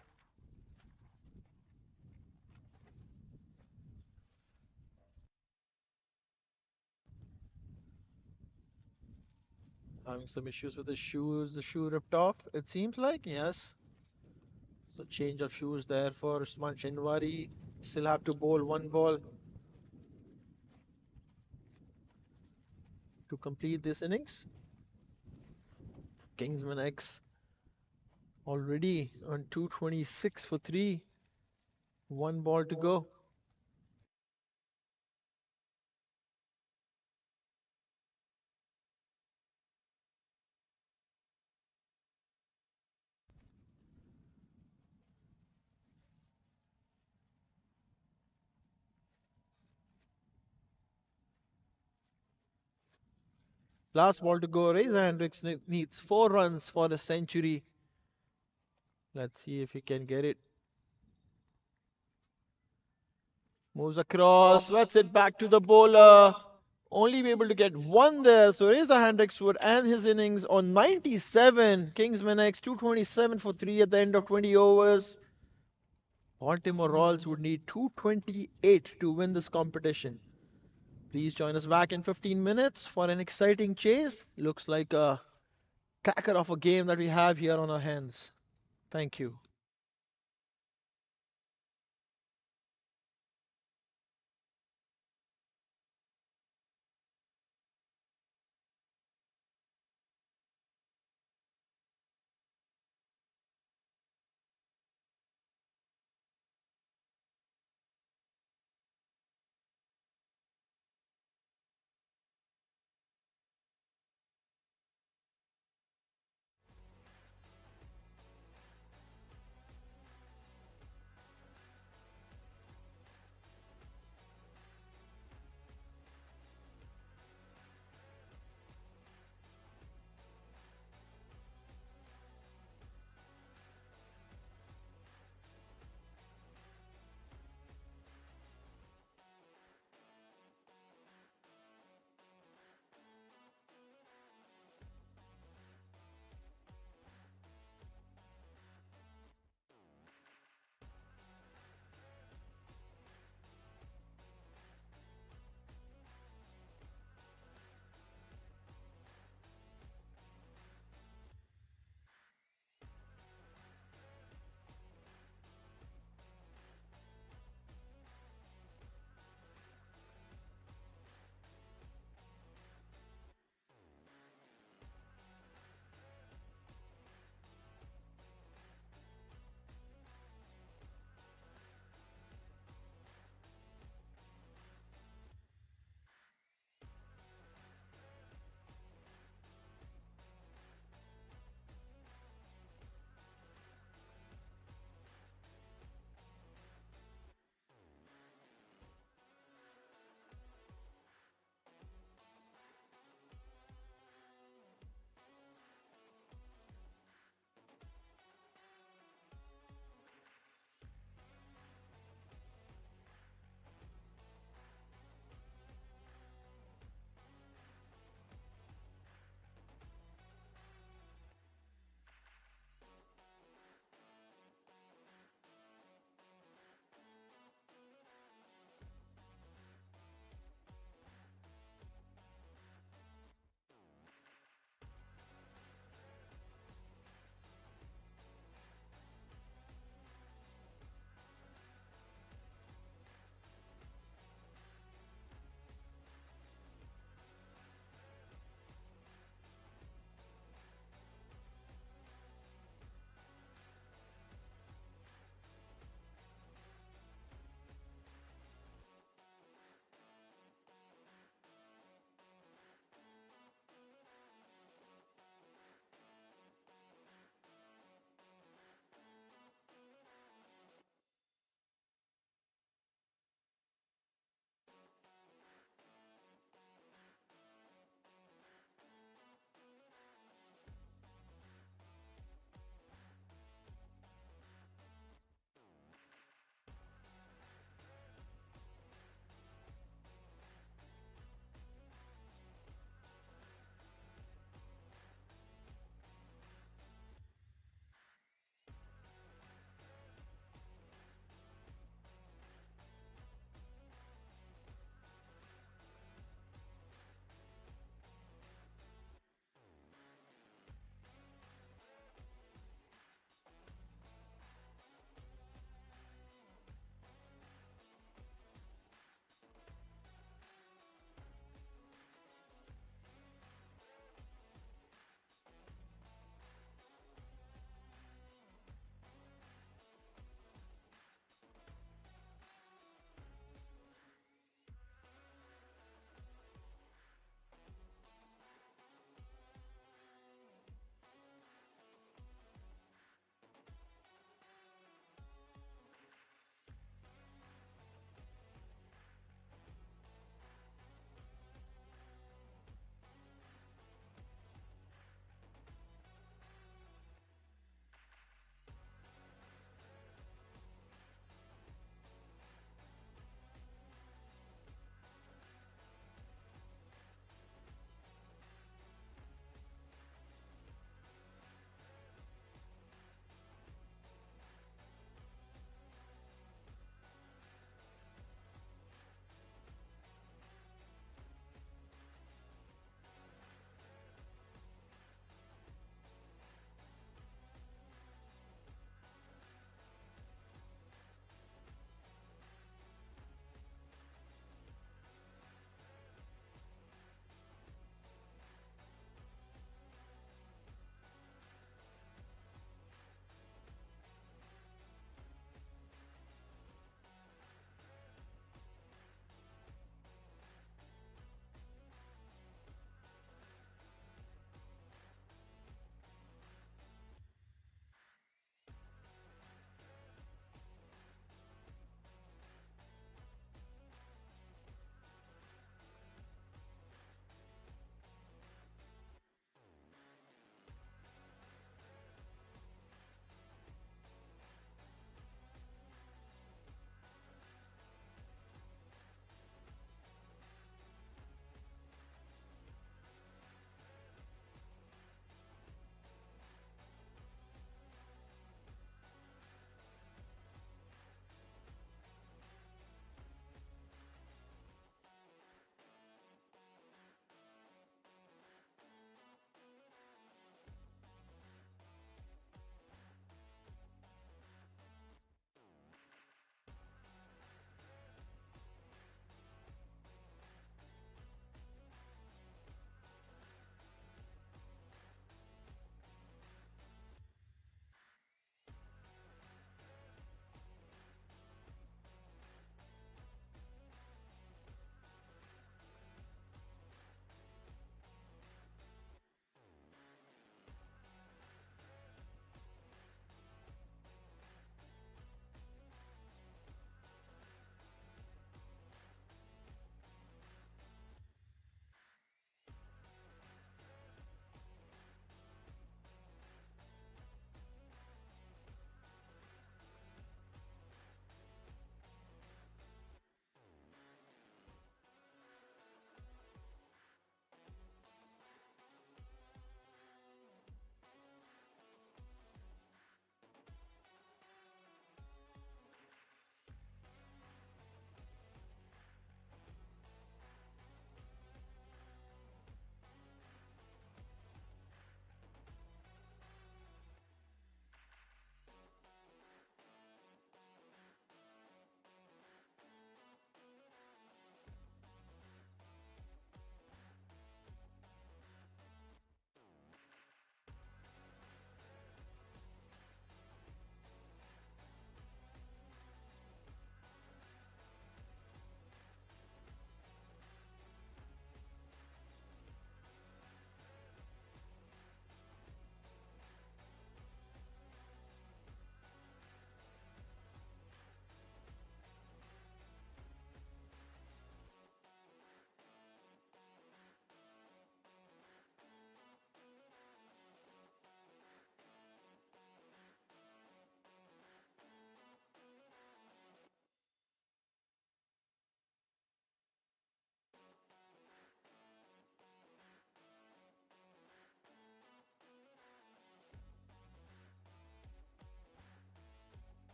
Having some issues with the shoes. The shoe ripped off, it seems like. Yes. So change of shoes there for Usman Shinwari. Still have to bowl 1 ball to complete this innings. Kingsman X already on 226 for 3. 1 ball to go. Last ball to go. Reza Hendricks needs 4 runs for a century. Let's see if he can get it. Moves across, swats it back to the bowler. Only be able to get 1 there. So Reza Hendricks would end his innings on 97. Kingsman X 227 for 3 at the end of 20 overs. Baltimore Royals would need 228 to win this competition. Please join us back in 15 minutes for an exciting chase. Looks like a cracker of a game that we have here on our hands. Thank you.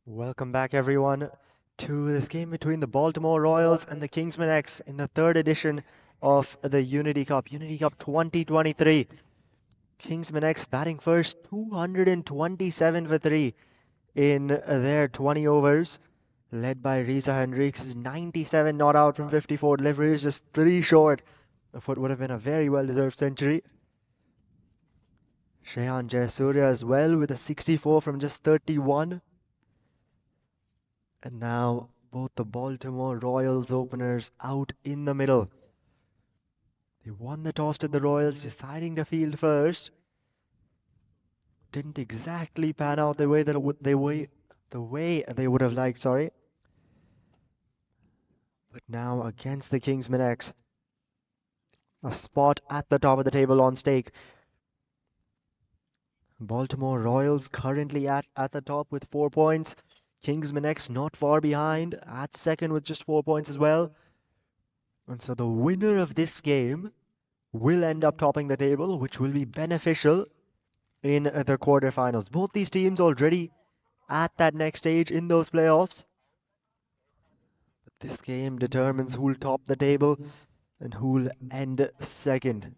Welcome back, everyone, to this game between the Baltimore Royals and the Kingsman X in the third edition of the Unity Cup 2023. Kingsman X batting first, 227 for 3 in their 20 overs, led by Reza Hendricks, 97 not out from 54 deliveries, just 3 short of what would have been a very well-deserved century. Shreyan Jayasurya as well with a 64 from just 31. And now both the Baltimore Royals openers out in the middle. They won the toss to the Royals, deciding to field first. Didn't exactly pan out the way they would have liked, sorry. But now against the Kingsman X, a spot at the top of the table on stake. Baltimore Royals currently at the top with 4 points. Kingsman X not far behind at second with just 4 points as well. And so the winner of this game will end up topping the table, which will be beneficial in the quarterfinals. Both these teams already at that next stage in those playoffs. But this game determines who'll top the table and who'll end second.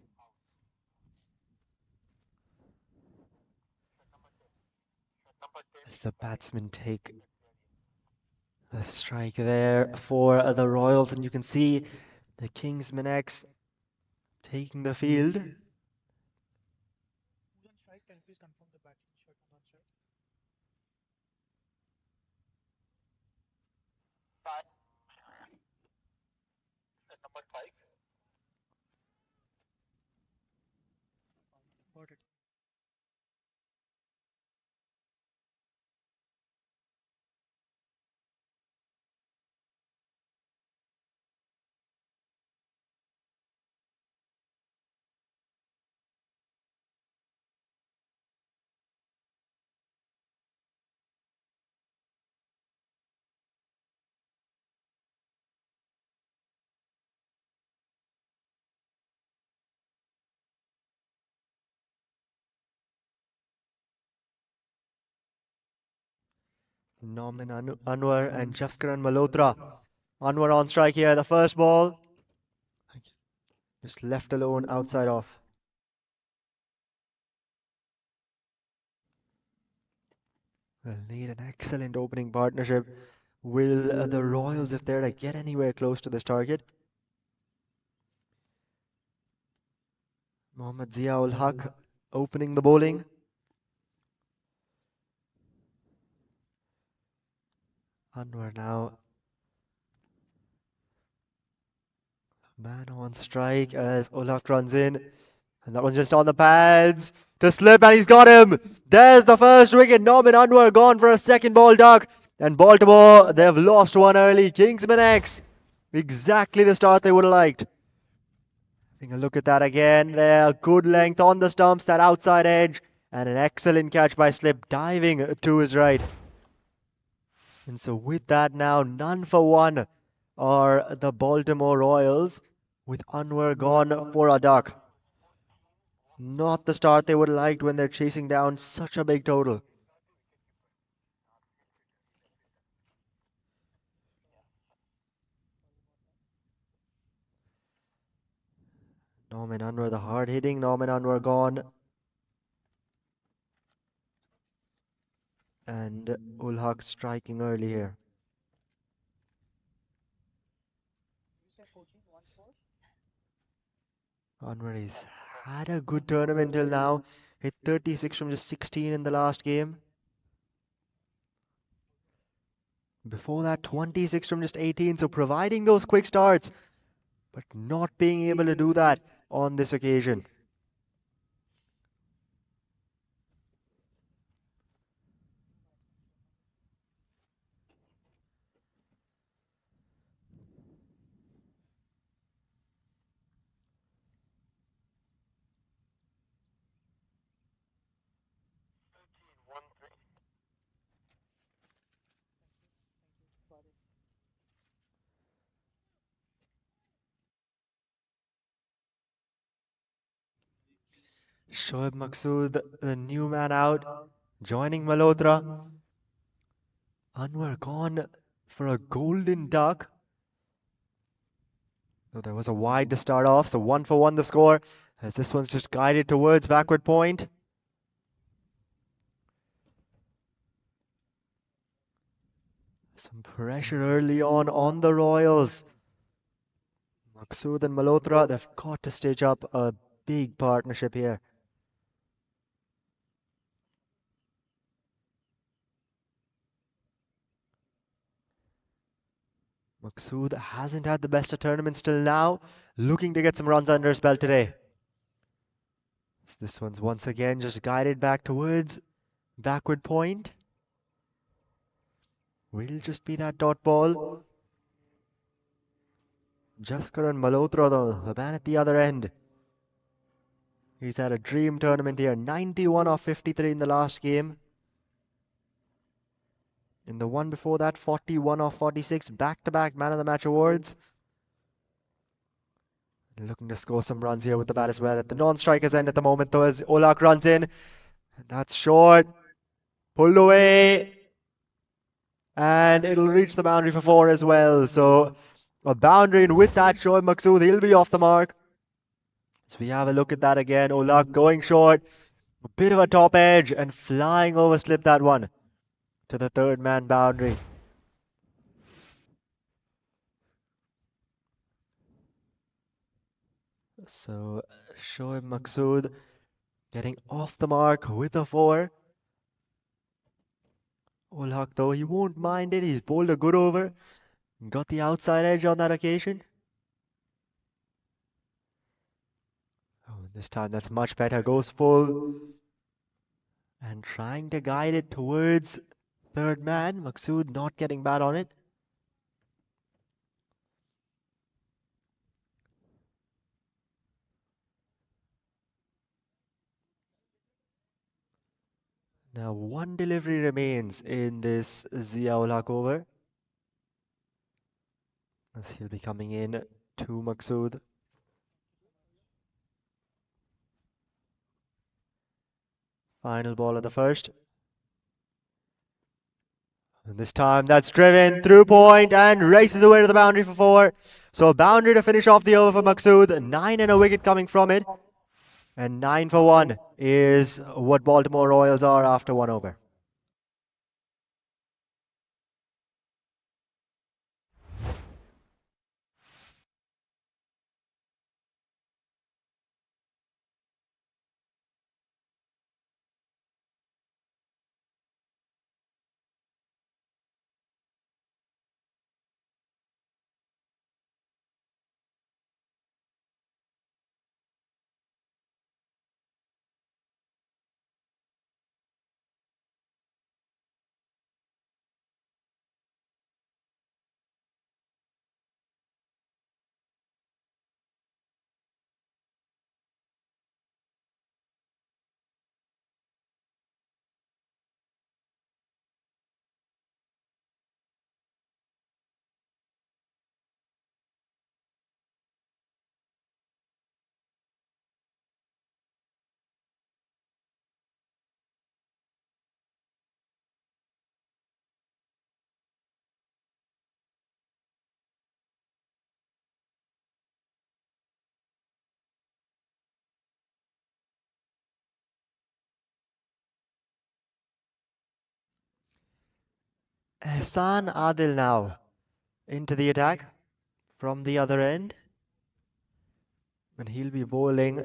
As the batsmen take the strike there for the Royals, and you can see the Kingsman X taking the field. Who's on strike? Can you please confirm the batting shot on strike? At number 5. Got it. Norman Anwar and Jaskaran Malhotra. Anwar on strike here, the first ball. Just left alone outside off. They'll need an excellent opening partnership. Will the Royals, if they're to get anywhere close to this target? Mohammad Zia-ul Haq opening the bowling. Anwar now. Man on strike as ul Haq runs in. And that one's just on the pads to slip, and he's got him. There's the first wicket. Norman Anwar gone for a second ball duck. And Baltimore, they've lost one early. Kingsman X, exactly the start they would have liked. Having a look at that again there. Good length on the stumps, that outside edge. And an excellent catch by Slip, diving to his right. And so with that now, none for one are the Baltimore Royals, with Anwar gone for a duck. Not the start they would have liked when they're chasing down such a big total. Norman Anwar, the hard hitting Norman Anwar gone. And ul Haq striking early here. You said 14, 1-4. Anwar has had a good tournament till now. Hit 36 from just 16 in the last game. Before that, 26 from just 18. So providing those quick starts, but not being able to do that on this occasion. Got it. Shoaib Maqsood, the new man out, joining Malhotra. Anwar gone for a golden duck. Though there was a wide to start off, so 1 for 1 the score, as this one's just guided towards backward point. Some pressure early on the Royals. Maqsood and Malhotra, they've got to stitch up a big partnership here. Maqsood hasn't had the best of tournaments till now, looking to get some runs under his belt today. So this one's once again just guided back towards backward point. Will just be that dot ball. Jaskar and Malhotra though, the man at the other end. He's had a dream tournament here, 91 off 53 in the last game. In the one before that, 41 off 46, back-to-back man of the match awards. Looking to score some runs here with the bat as well. At the non-striker's end at the moment though, as Olak runs in. And that's short. Pulled away. And it'll reach the boundary for 4 as well. So a boundary, and with that, Shoaib Maqsood, he'll be off the mark. So we have a look at that again. Olak going short. A bit of a top edge and flying over slip that one to the third man boundary. So Shoaib Maqsood getting off the mark with a 4. Olak though, he won't mind it. He's bowled a good over. Got the outside edge on that occasion. Oh, this time that's much better. Goes full. And trying to guide it towards third man. Maqsood not getting bad on it. Now one delivery remains in this Zia-ul-Haq over, as he'll be coming in to Maqsood. Final ball of the first. And this time that's driven through point and races away to the boundary for 4. So a boundary to finish off the over for Maqsood. 9 and a wicket coming from it. And 9 for 1 is what Baltimore Royals are after 1 over. Ehsan Adil now into the attack from the other end. And he'll be bowling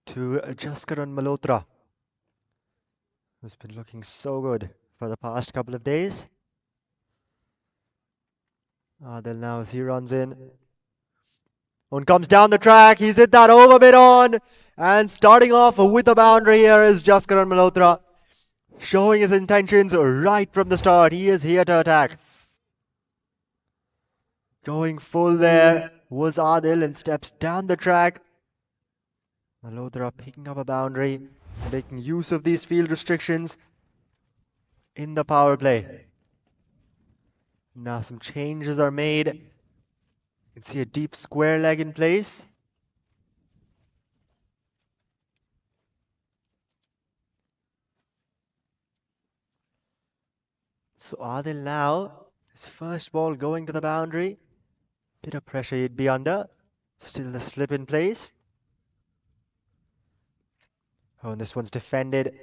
to Jaskaran Malhotra, who's been looking so good for the past couple of days. Adil now as he runs in. One comes down the track. He's hit that over bit on. And starting off with a boundary here is Jaskaran Malhotra, showing his intentions right from the start. He is here to attack. Going full there was Adil and steps down the track. Malhotra picking up a boundary, making use of these field restrictions in the power play. Now some changes are made. You can see a deep square leg in place. So Adil now, his first ball going to the boundary. Bit of pressure he'd be under. Still the slip in place. Oh, and this one's defended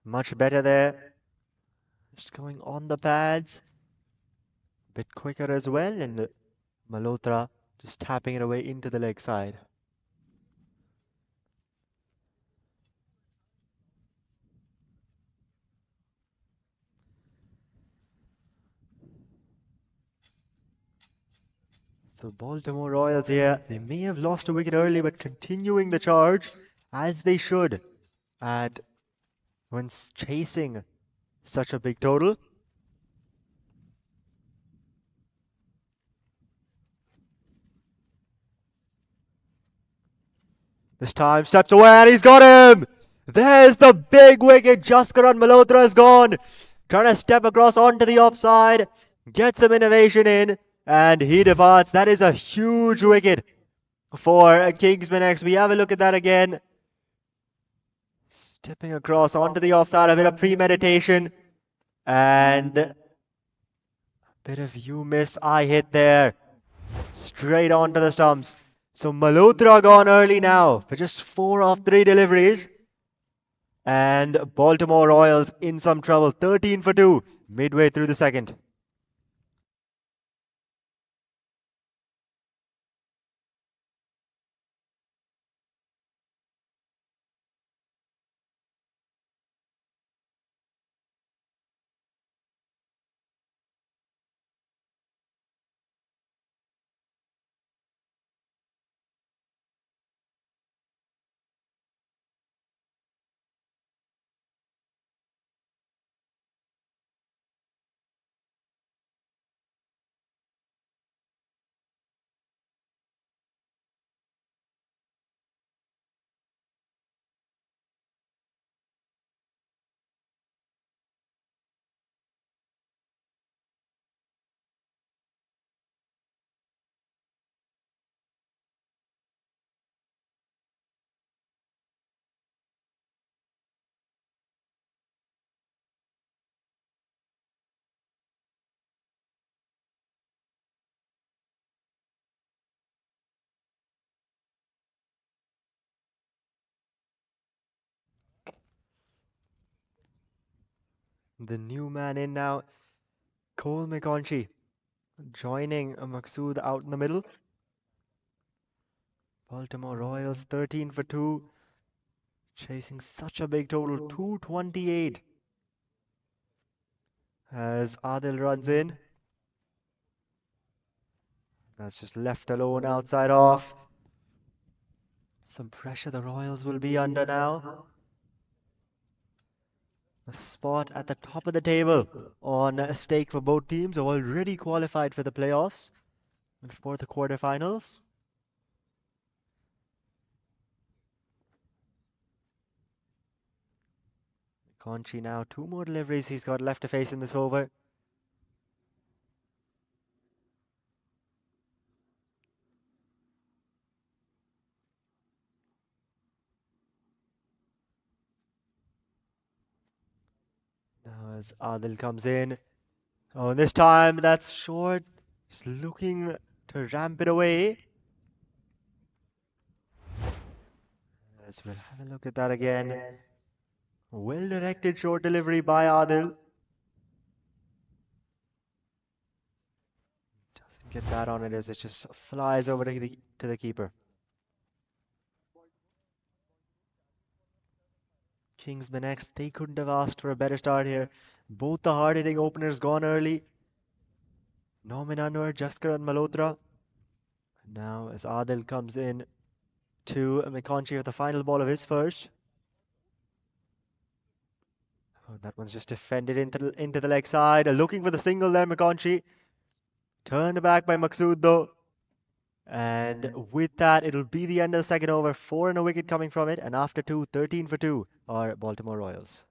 much better there. Just going on the pads. Bit quicker as well, and Malhotra just tapping it away into the leg side. So Baltimore Royals here, they may have lost a wicket early, but continuing the charge as they should, and when chasing such a big total. This time steps away and he's got him! There's the big wicket. Jaskaran Malhotra is gone. Trying to step across onto the offside. Gets some innovation in and he departs. That is a huge wicket for Kingsman X. We have a look at that again. Stepping across onto the offside. A bit of premeditation. And a bit of you miss, I hit there. Straight onto the stumps. So Malhotra gone early now for just 4 of 3 deliveries. And Baltimore Royals in some trouble. 13 for 2 midway through the second. The new man in now, Cole McConchie, joining Maqsood out in the middle. Baltimore Royals 13 for 2, chasing such a big total, 228. As Adil runs in. That's just left alone outside off. Some pressure the Royals will be under now. A spot at the top of the table on a stake for both teams, already qualified for the playoffs and for the quarterfinals. Conchi now, 2 more deliveries he's got left to face in this over. Now as Adil comes in. Oh, and this time that's short. He's looking to ramp it away. As we'll have a look at that again. Well-directed short delivery by Adil. Doesn't get that on it as it just flies over to the keeper. Kingsman X, they couldn't have asked for a better start here. Both the hard-hitting openers gone early. Norman Anwar, Jaskar and Malhotra. Now as Adil comes in to McConchie with the final ball of his first. Oh, that one's just defended into the leg side. Looking for the single there, McConchie. Turned back by Maqsood though. And with that, it'll be the end of the second over. 4 and a wicket coming from it. And after 2, 13 for 2 are Baltimore Royals.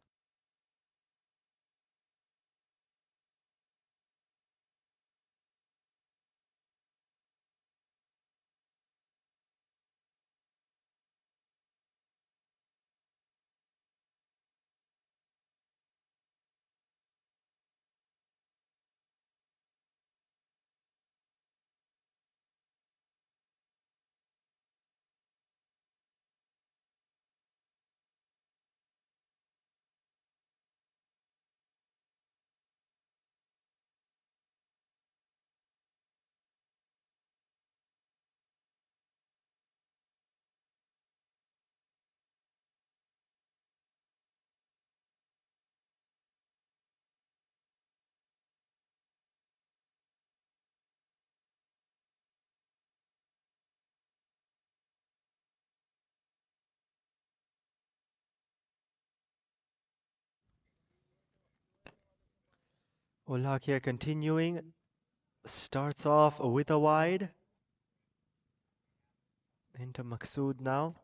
Ulhaq here continuing. Starts off with a wide. Into Maqsood now.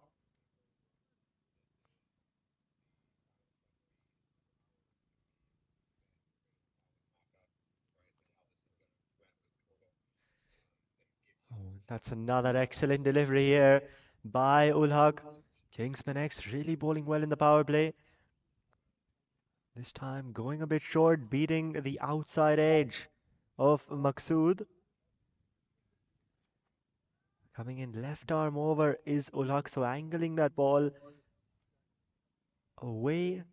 Oh, that's another excellent delivery here by Ulhaq. Kingsman X really bowling well in the power play. This time going a bit short, beating the outside edge of Maqsood. Coming in left arm over is Ulhaq, so angling that ball away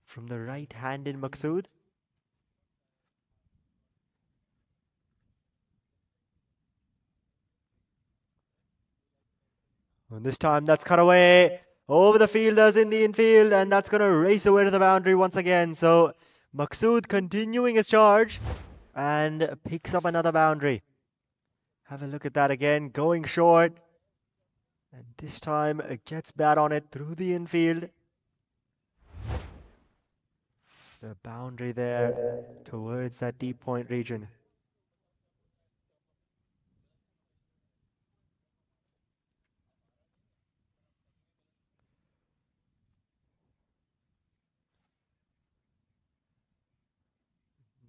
from the right-handed Maqsood. And this time that's cut away over the fielders in the infield, and that's going to race away to the boundary once again. So Maqsood continuing his charge and picks up another boundary. Have a look at that again, going short. And this time it gets bat on it through the infield. The boundary there towards that deep point region.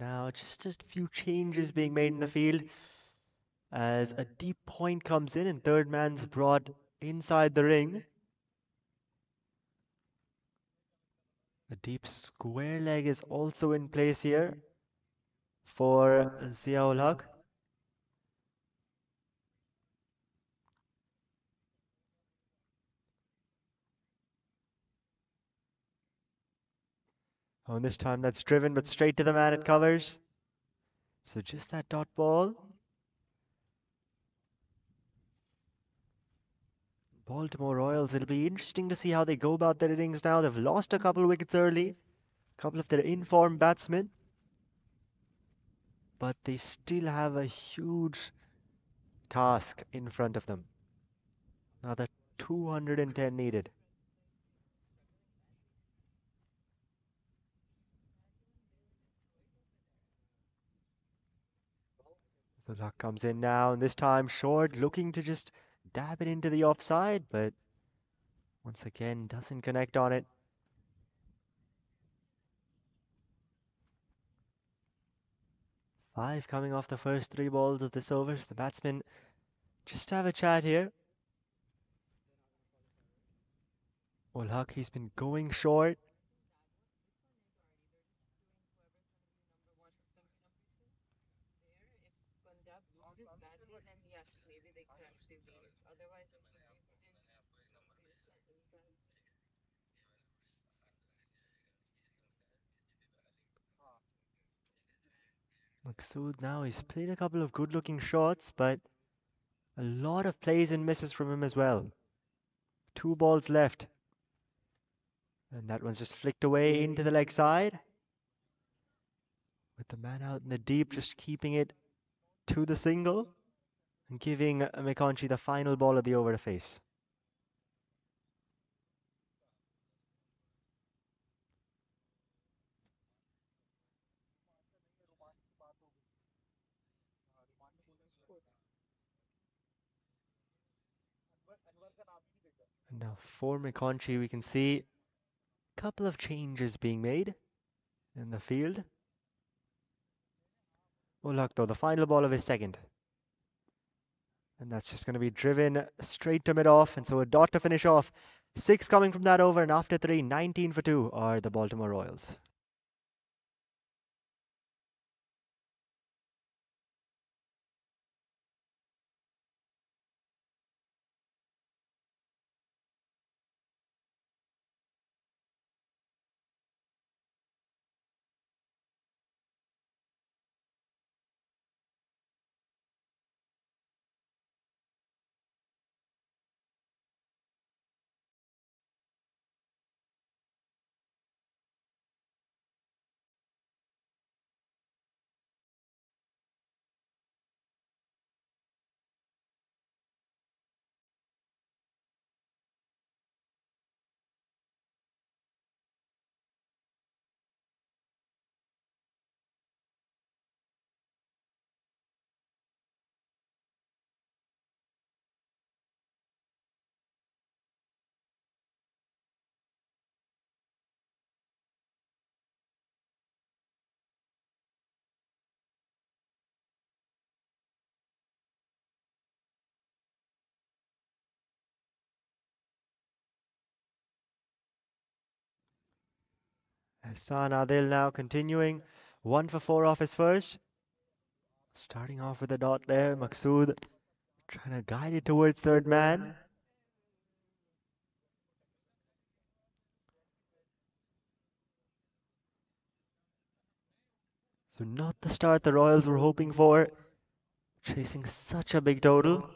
Now just a few changes being made in the field as a deep point comes in and third man's brought inside the ring. A deep square leg is also in place here for Ziaul Haq. Oh, and this time that's driven but straight to the man it covers. So just that dot ball. Baltimore Royals, it'll be interesting to see how they go about their innings now. They've lost a couple of wickets early, a couple of their in-form batsmen, but they still have a huge task in front of them. Another 210 needed. So luck comes in now, and this time short, looking to just dab it into the offside, but once again doesn't connect on it. Five coming off the first three balls of this over. The batsmen just have a chat here. Ulhaq, he's been going short. Maqsood now, he's played a couple of good-looking shots, but a lot of plays and misses from him as well. Two balls left. And that one's just flicked away into the leg side. With the man out in the deep, just keeping it to the single and giving Mekonchi the final ball of the over to face. And now for Mekonchi, we can see a couple of changes being made in the field. Ulhaq though, the final ball of his second. And that's just going to be driven straight to mid-off, and so a dot to finish off. 6 coming from that over, and after 3, 19 for 2 are the Baltimore Royals. Hassan Adil now continuing. 1 for 4 off his first. Starting off with a dot there. Maqsood trying to guide it towards third man. So not the start the Royals were hoping for. Chasing such a big total.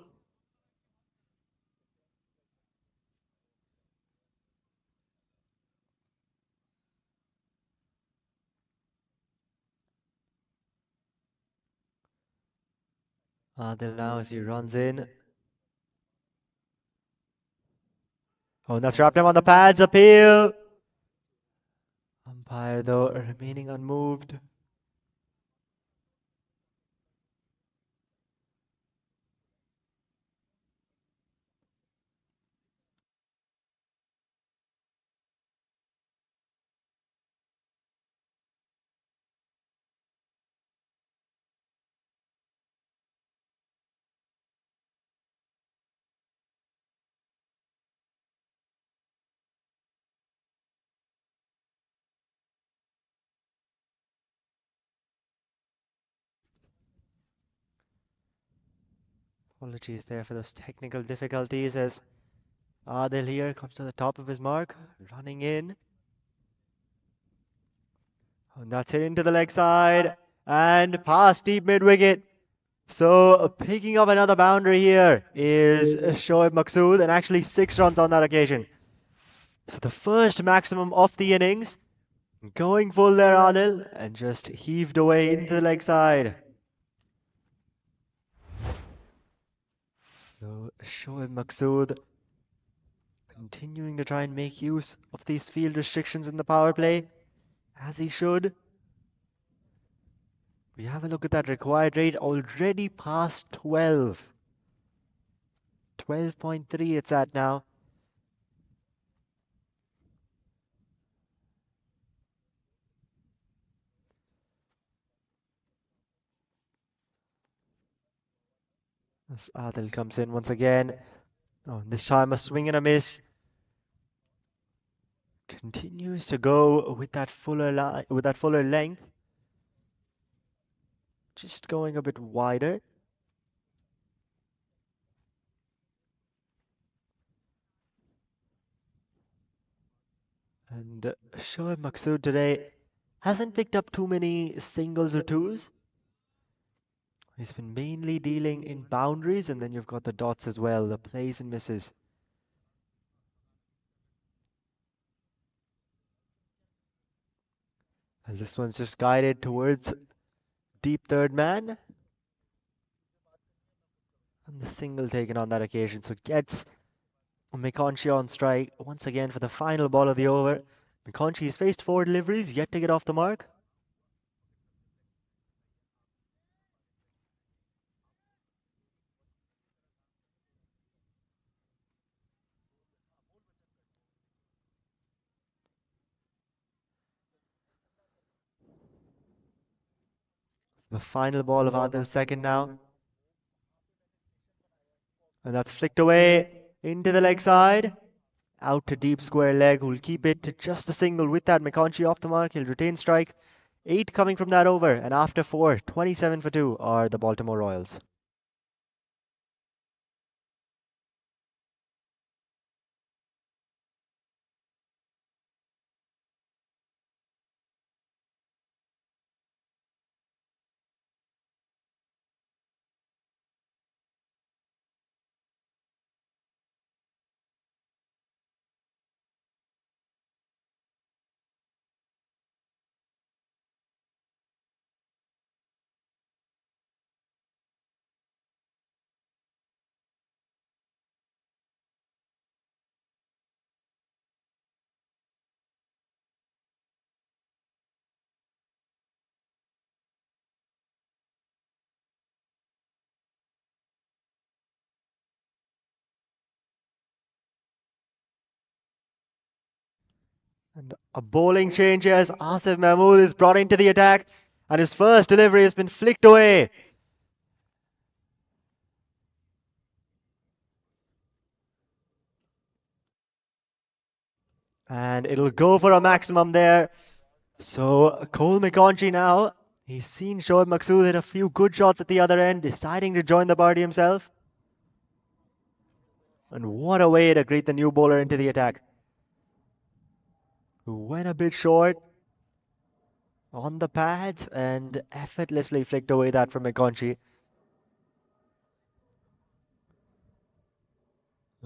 Adil now as he runs in. Oh, that's wrapped him on the pads. Appeal. Umpire though remaining unmoved. Apologies there for those technical difficulties as Adil here comes to the top of his mark, running in. And that's it into the leg side and past deep mid wicket. So picking up another boundary here is Shoaib Maqsood, and actually 6 runs on that occasion. So the first maximum of the innings, going full there Adil, and just heaved away into the leg side. So Shoaib Maqsood continuing to try and make use of these field restrictions in the power play, as he should. We have a look at that required rate, already past 12. 12.3 it's at now. As Adil comes in once again. Oh, this time a swing and a miss. Continues to go with that fuller length. Just going a bit wider. And Shoaib Maqsood today hasn't picked up too many singles or twos. He's been mainly dealing in boundaries, and then you've got the dots as well, the plays and misses. As this one's just guided towards deep third man. And the single taken on that occasion, so gets Mekonchi on strike once again for the final ball of the over. Mekonchi has faced 4 deliveries, yet to get off the mark. The final ball of Adil's second now. And that's flicked away into the leg side. Out to deep square leg, who'll keep it to just a single with that. Mekonchi off the mark, he'll retain strike. 8 coming from that over, and after 4, 27 for 2 are the Baltimore Royals. And a bowling change as Asif Mahmood is brought into the attack, and his first delivery has been flicked away. And it'll go for a maximum there. So Cole McConkey now, he's seen Shoaib Maqsood hit a few good shots at the other end, deciding to join the party himself. And what a way to greet the new bowler into the attack. Who went a bit short on the pads and effortlessly flicked away that from McConkey.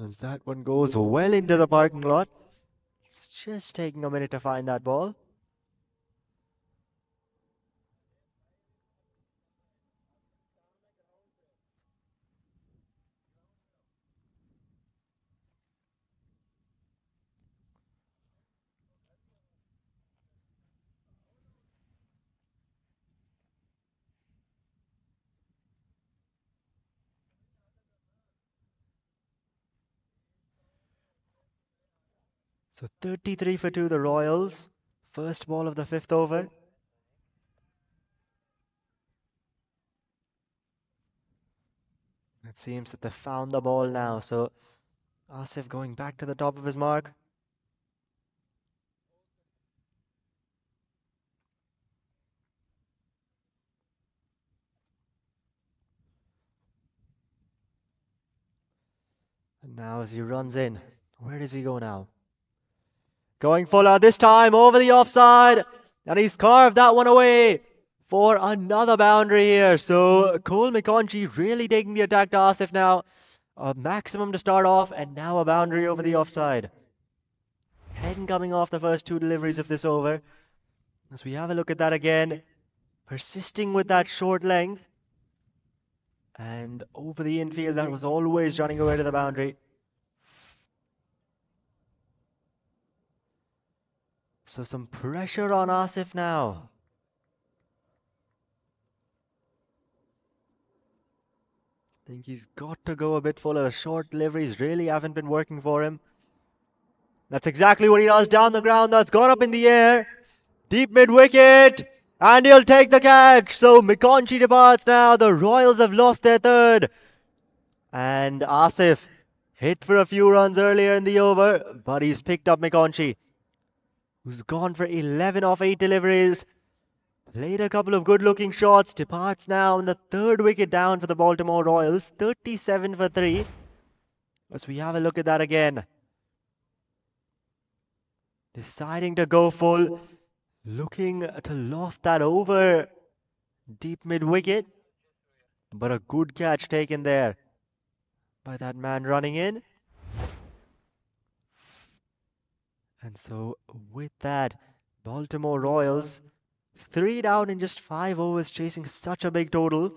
As that one goes well into the parking lot. It's just taking a minute to find that ball. So 33 for 2, the Royals. First ball of the fifth over. It seems that they found the ball now, so Asif going back to the top of his mark. And now as he runs in, where does he go now? Going fuller this time over the offside, and he's carved that one away for another boundary here. So Cole McConkey really taking the attack to Asif now. A maximum to start off, and now a boundary over the offside. 10 coming off the first two deliveries of this over. As we have a look at that again, persisting with that short length. And over the infield, that was always running away to the boundary. So some pressure on Asif now. I think he's got to go a bit fuller. The short deliveries really haven't been working for him. That's exactly what he does down the ground. That's gone up in the air. Deep mid-wicket. And he'll take the catch. So McConkey departs now. The Royals have lost their third. And Asif hit for a few runs earlier in the over, but he's picked up McConkey, who's gone for 11 off 8 deliveries. Played a couple of good-looking shots. Departs now on the third wicket down for the Baltimore Royals. 37 for 3. As we have a look at that again. Deciding to go full. Looking to loft that over deep mid-wicket. But a good catch taken there by that man running in. And so with that, Baltimore Royals 3 down in just 5 overs, chasing such a big total.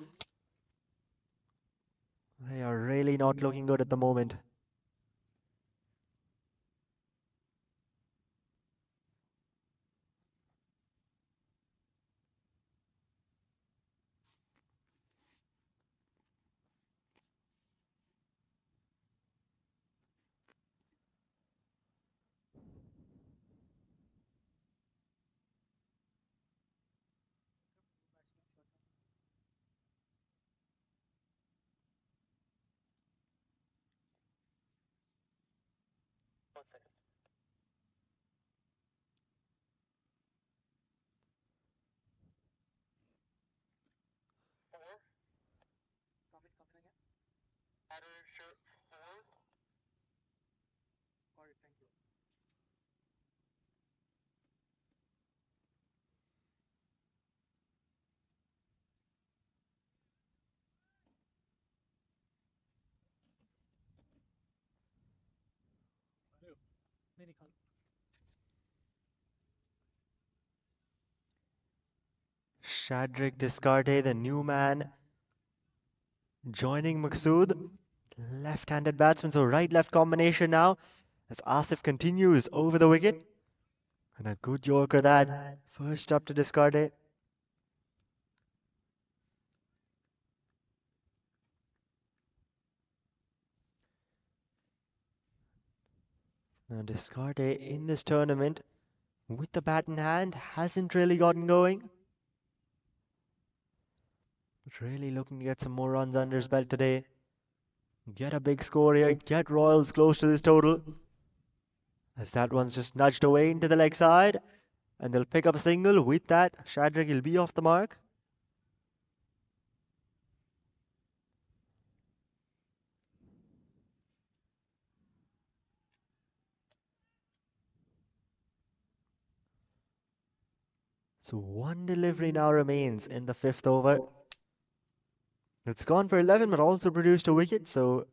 They are really not looking good at the moment. Got it, thank you. नहीं निकाल Shadrick Descarte, the new man, joining Maqsood. Left-handed batsman, so right-left combination now. As Asif continues over the wicket. And a good Yorker that. First up to Descarte. Now Descarte in this tournament, with the bat in hand, hasn't really gotten going. But really looking to get some more runs under his belt today. Get a big score here, get Royals close to this total. As that one's just nudged away into the leg side. And they'll pick up a single. With that, Shadrach will be off the mark. So one delivery now remains in the 5th over. It's gone for 11, but also produced a wicket. So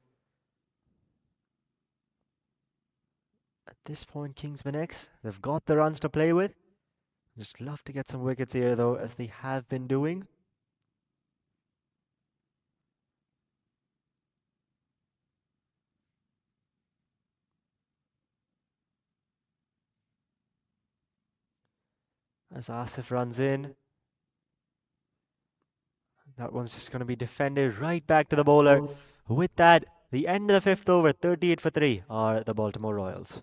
at this point, Kingsman X, they've got the runs to play with. Just love to get some wickets here, though, as they have been doing. As Asif runs in, that one's just going to be defended right back to the bowler. With that, the end of the 5th over, 38 for 3 are the Baltimore Royals.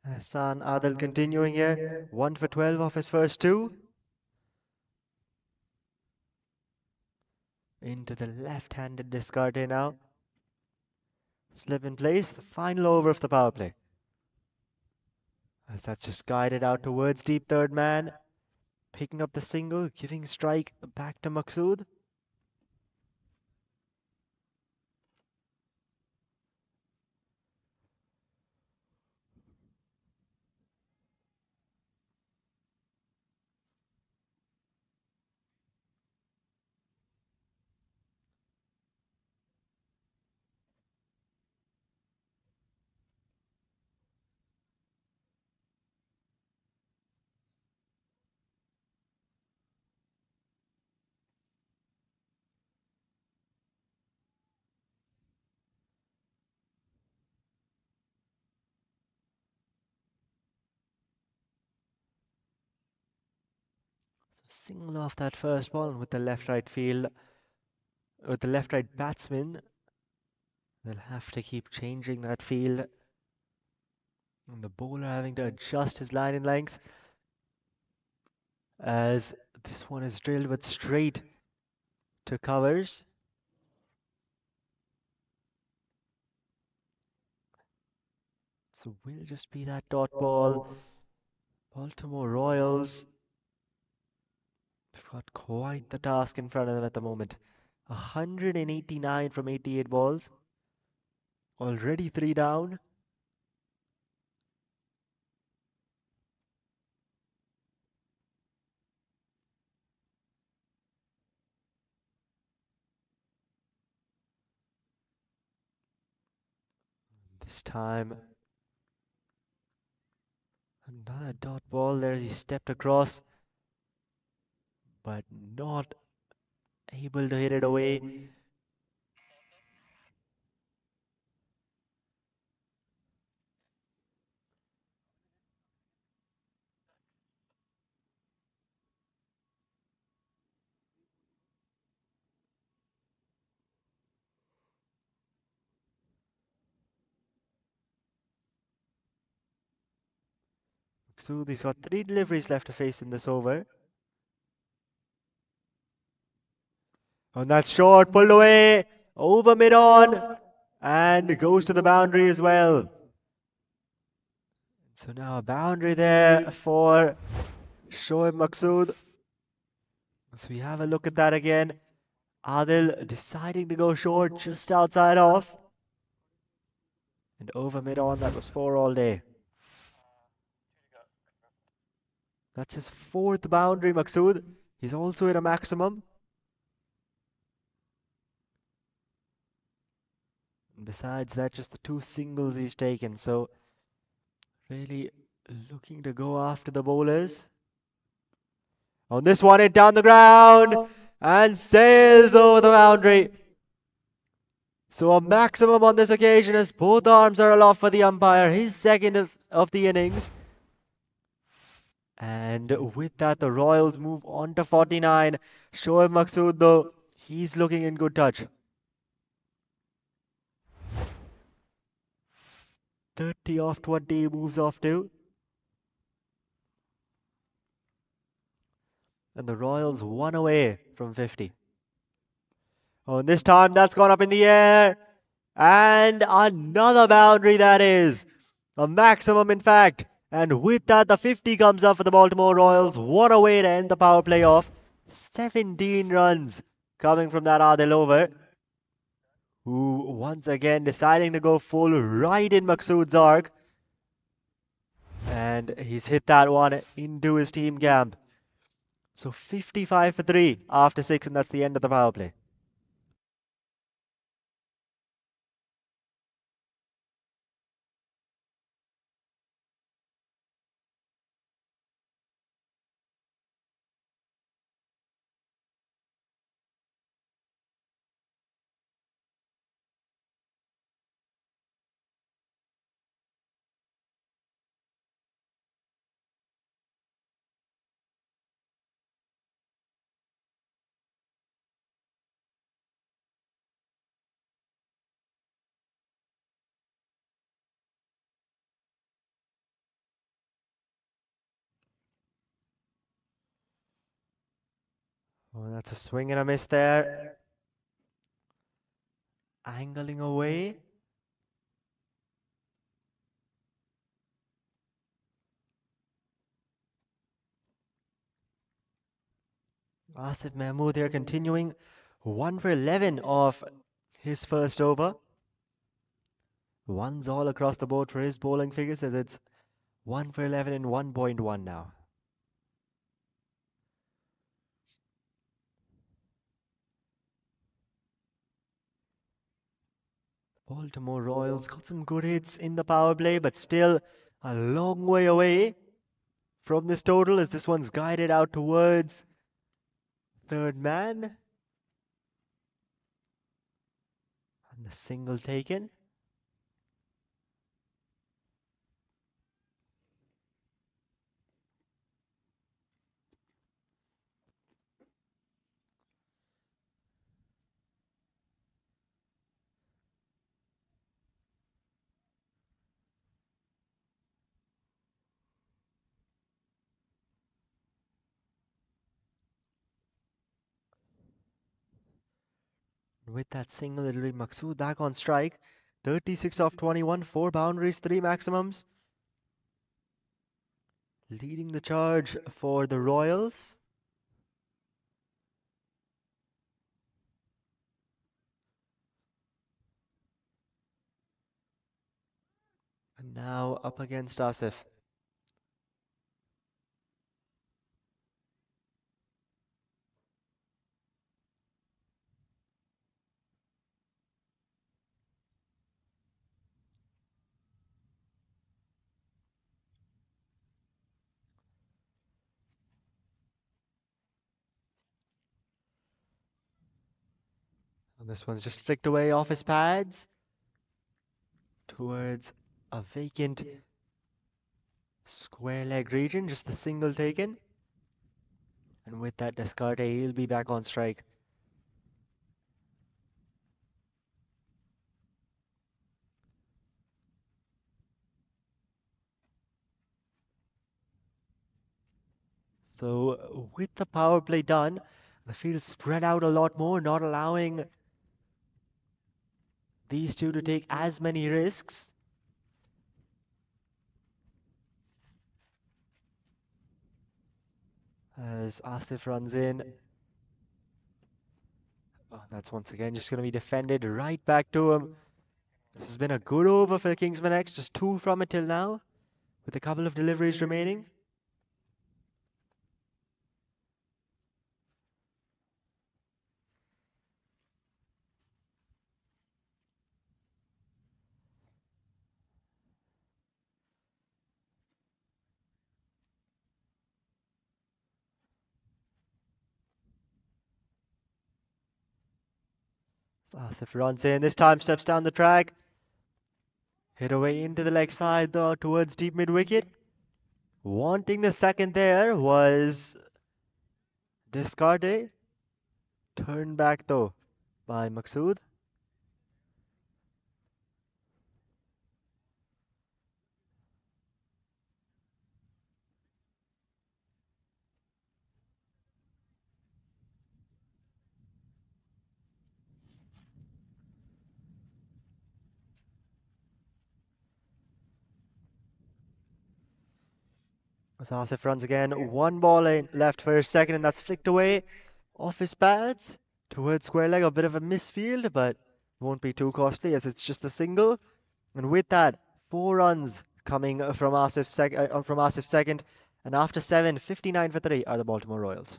Hassan Adil continuing here, 1 for 12 off his first 2. Into the left-handed discard here now. Slip in place, the final over of the power play. As that's just guided out towards deep third man. Picking up the single, giving strike back to Maqsood. So single off that first ball with the left-right field, with the left-right batsman. They'll have to keep changing that field. And the bowler having to adjust his line and lengths. As this one is drilled but straight to covers. So will just be that dot ball. Baltimore Royals, they've got quite the task in front of them at the moment. 189 from 88 balls. Already 3 down. This time, another dot ball there as he stepped across, but not able to hit it away. So he's got 3 deliveries left to face in this over. And that's short, pulled away, over mid-on, and goes to the boundary as well. So now a boundary there for Shoaib Maqsood. So we have a look at that again. Adil deciding to go short just outside off. And over mid-on, that was 4 all day. That's his 4th boundary, Maqsood. He's also in a maximum. Besides that, just the 2 singles he's taken. So really looking to go after the bowlers. On this one, it down the ground and sails over the boundary. So a maximum on this occasion as both arms are aloft for the umpire. His second of the innings. And with that, the Royals move on to 49. Shoaib Maqsood, though, he's looking in good touch. 30 off 20 moves off to. And the Royals 1 away from 50. Oh, and this time that's gone up in the air. And another boundary that is. A maximum, in fact. And with that, the 50 comes up for the Baltimore Royals. 1 away to end the power play off. 17 runs coming from that Adil over, who once again deciding to go full right in Maqsood's arc. And he's hit that one into his team camp. So 55 for 3 after 6, and that's the end of the power play. Oh, that's a swing and a miss there. Angling away. Asif Mahmood here continuing 1 for 11 of his first over. Ones all across the board for his bowling figures as it's 1 for 11 and 1.1 now. Baltimore Royals got some good hits in the power play, but still a long way away from this total as this one's guided out towards third man. And the single taken. With that single, it'll be Maqsood back on strike. 36 off 21, 4 boundaries, 3 maximums. Leading the charge for the Royals. And now up against Asif. And this one's just flicked away off his pads towards a vacant square leg region, just the single taken. And with that Descarte, he'll be back on strike. So with the power play done, the field spread out a lot more, not allowing these two to take as many risks. As Asif runs in. Oh, that's once again just going to be defended right back to him. This has been a good over for the Kingsman X, just 2 from it till now, with a couple of deliveries remaining. So Asif runs in, this time steps down the track. Hit away into the leg side though, towards deep mid wicket. Wanting the second there was discarded. Turned back though by Maqsood. As Asif runs again, 1 ball in left for his second, and that's flicked away off his pads towards square leg. A bit of a misfield, but won't be too costly as it's just a single. And with that, 4 runs coming from Asif's second, and after 7, 59 for 3 are the Baltimore Royals.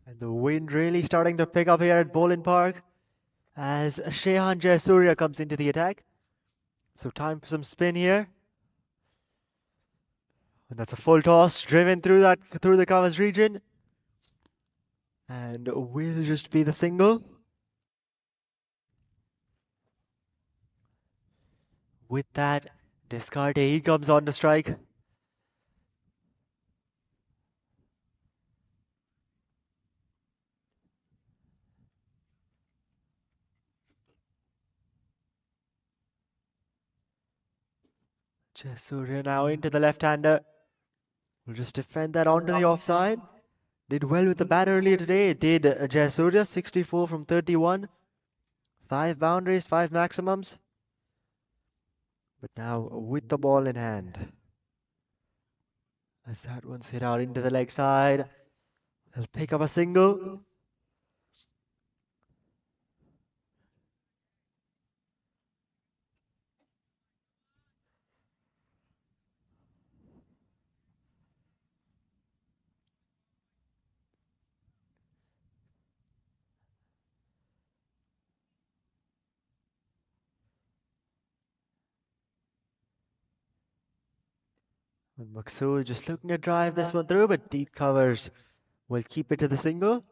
And the wind really starting to pick up here at Bolen Park as Shehan Jayasuriya comes into the attack. So time for some spin here. And that's a full toss driven through the covers region. And will just be the single. With that, Descarte, he comes on to strike. Jayasuriya now into the left-hander. Will just defend that onto the offside. Did well with the bat earlier today. Did Jayasuriya, 64 from 31. 5 boundaries, 5 maximums. But now with the ball in hand. As that one's hit out into the leg side. He'll pick up a single. And Maqsood just looking to drive this one through, but deep covers will keep it to the single.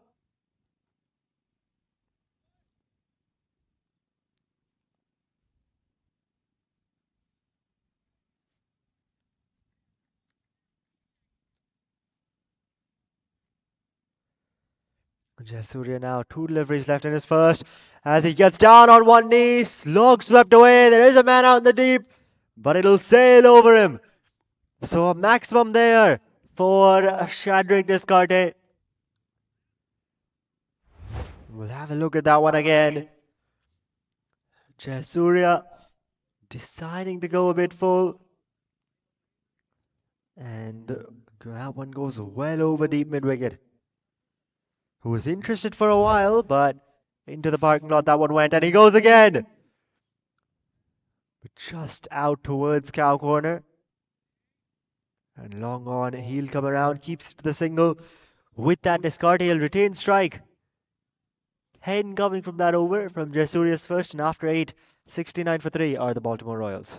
Jayasuriya now 2 deliveries left in his first as he gets down on one knee, slog swept away. There is a man out in the deep, but it'll sail over him. So a maximum there for Shadrick Descarte. We'll have a look at that one again. Jayasuriya deciding to go a bit full. And that one goes well over deep mid wicket. Who was interested for a while, but Into the parking lot that one went, and he goes again. But just out towards cow corner. And long on, he'll come around, keeps to the single. With that discard, he'll retain strike. 10 coming from that over from Jesurius first, and after 8, 69 for 3 are the Baltimore Royals.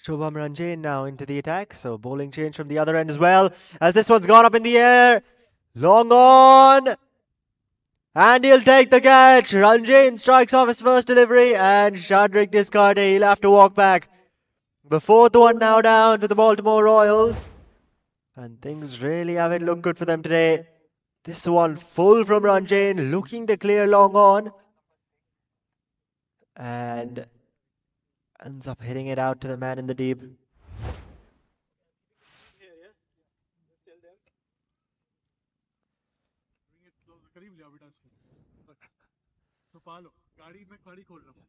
Shubham Ranjane now into the attack, so bowling change from the other end as well, as this one's gone up in the air. Long on! And he'll take the catch. Ranjane strikes off his first delivery, and Shadrik discarded. He'll have to walk back. The fourth one now down to the Baltimore Royals. And things really haven't looked good for them today. This one full from Ranjane, looking to clear long on. And ends up hitting it out to the man in the deep. Here, yeah. Just tell them. Bring it closer. करीब ले आओ बेटा इसको. छुपा लो. गाड़ी में गाड़ी खोल रहा हूँ.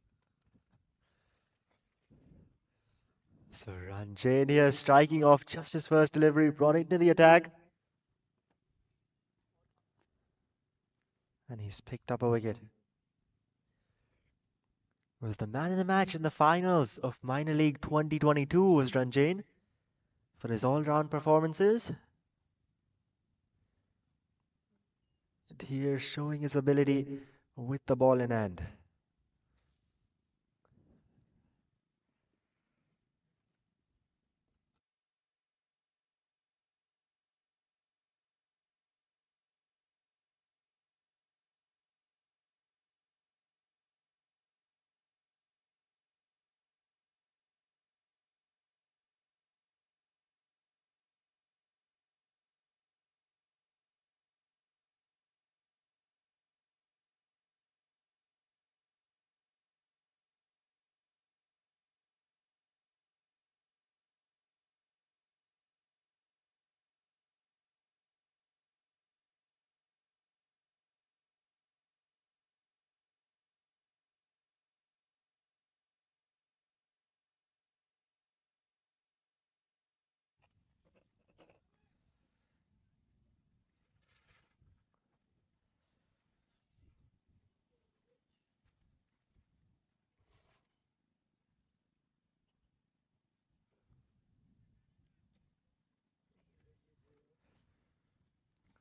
So Ranjane here striking off just his first delivery, brought into the attack. And he's picked up a wicket. Was the man of the match in the finals of Minor League 2022 was Ranjane for his all-round performances. And here showing his ability with the ball in hand.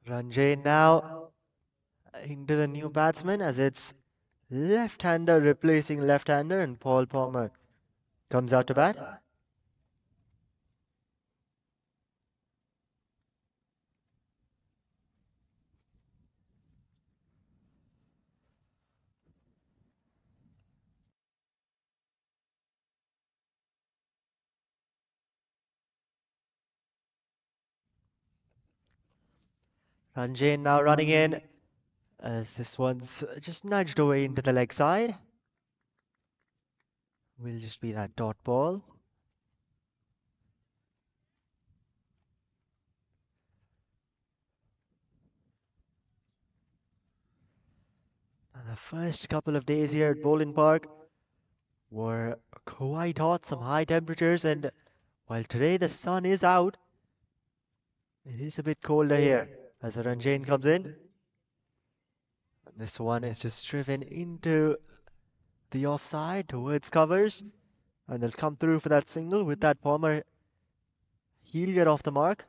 Ranjane now into the new batsman, as it's left-hander replacing left-hander, and Paul Palmer comes out to bat. Ranjane now running in, as this one's just nudged away into the leg side. Will just be that dot ball. And the first couple of days here at Bolen Park were quite hot, some high temperatures, and while today the sun is out, it is a bit colder here as the Ranjane comes in. And this one is just driven into the offside towards covers, and they'll come through for that single with that Palmer. He'll get off the mark.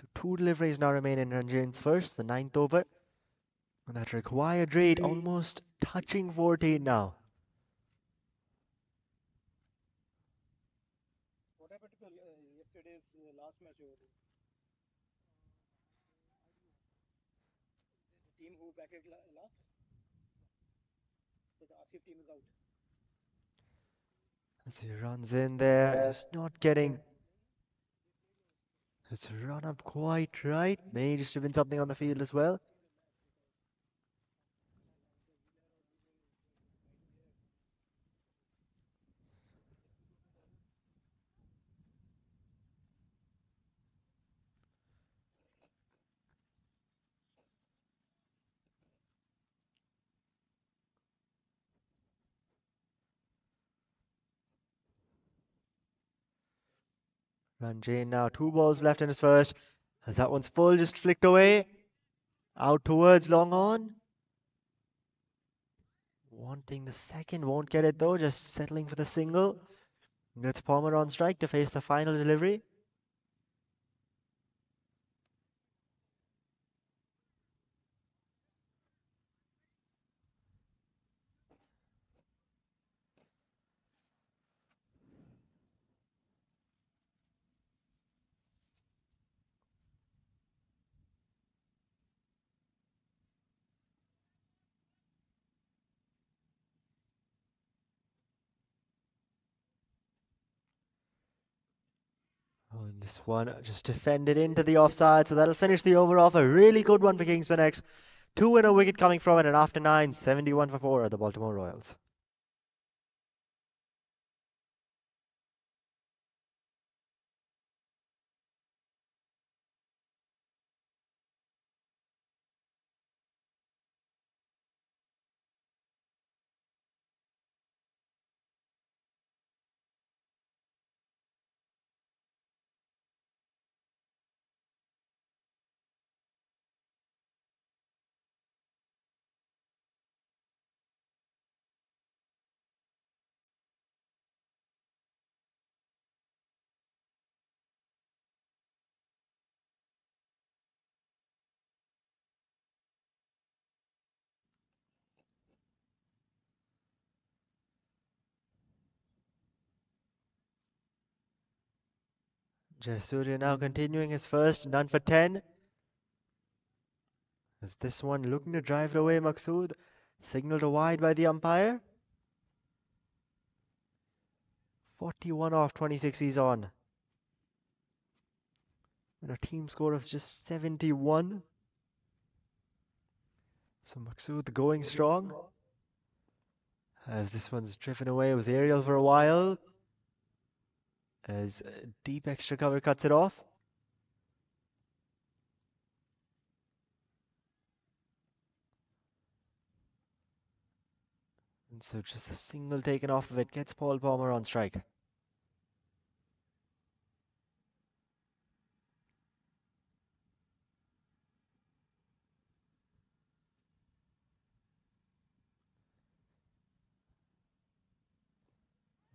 So 2 deliveries now remain in Ranjan's first, the 9th over. And that required rate almost touching 14 now. What happened to yesterday's last match over there? The team who batted last? So the Asif team is out. As he runs in there, just not getting his run up quite right. May just have been something on the field as well. Ranjay now 2 balls left in his first. As that one's full, just flicked away. Out towards long on. Wanting the second, won't get it though, just settling for the single. Gets Palmer on strike to face the final delivery. Oh, and this one just defended into the offside, so that'll finish the over off. A really good one for Kingsman X. 2 and a wicket coming from it, and after 9, 71 for 4 are the Baltimore Royals. Jayasuriya now continuing his first, none for 10. As this one looking to drive it away, Maqsood. Signaled wide by the umpire. 41 off 26 he's on. And a team score of just 71. So Maqsood going strong. As this one's driven away with aerial for a while. As deep extra cover cuts it off. And so just a single taken off of it gets Paul Palmer on strike.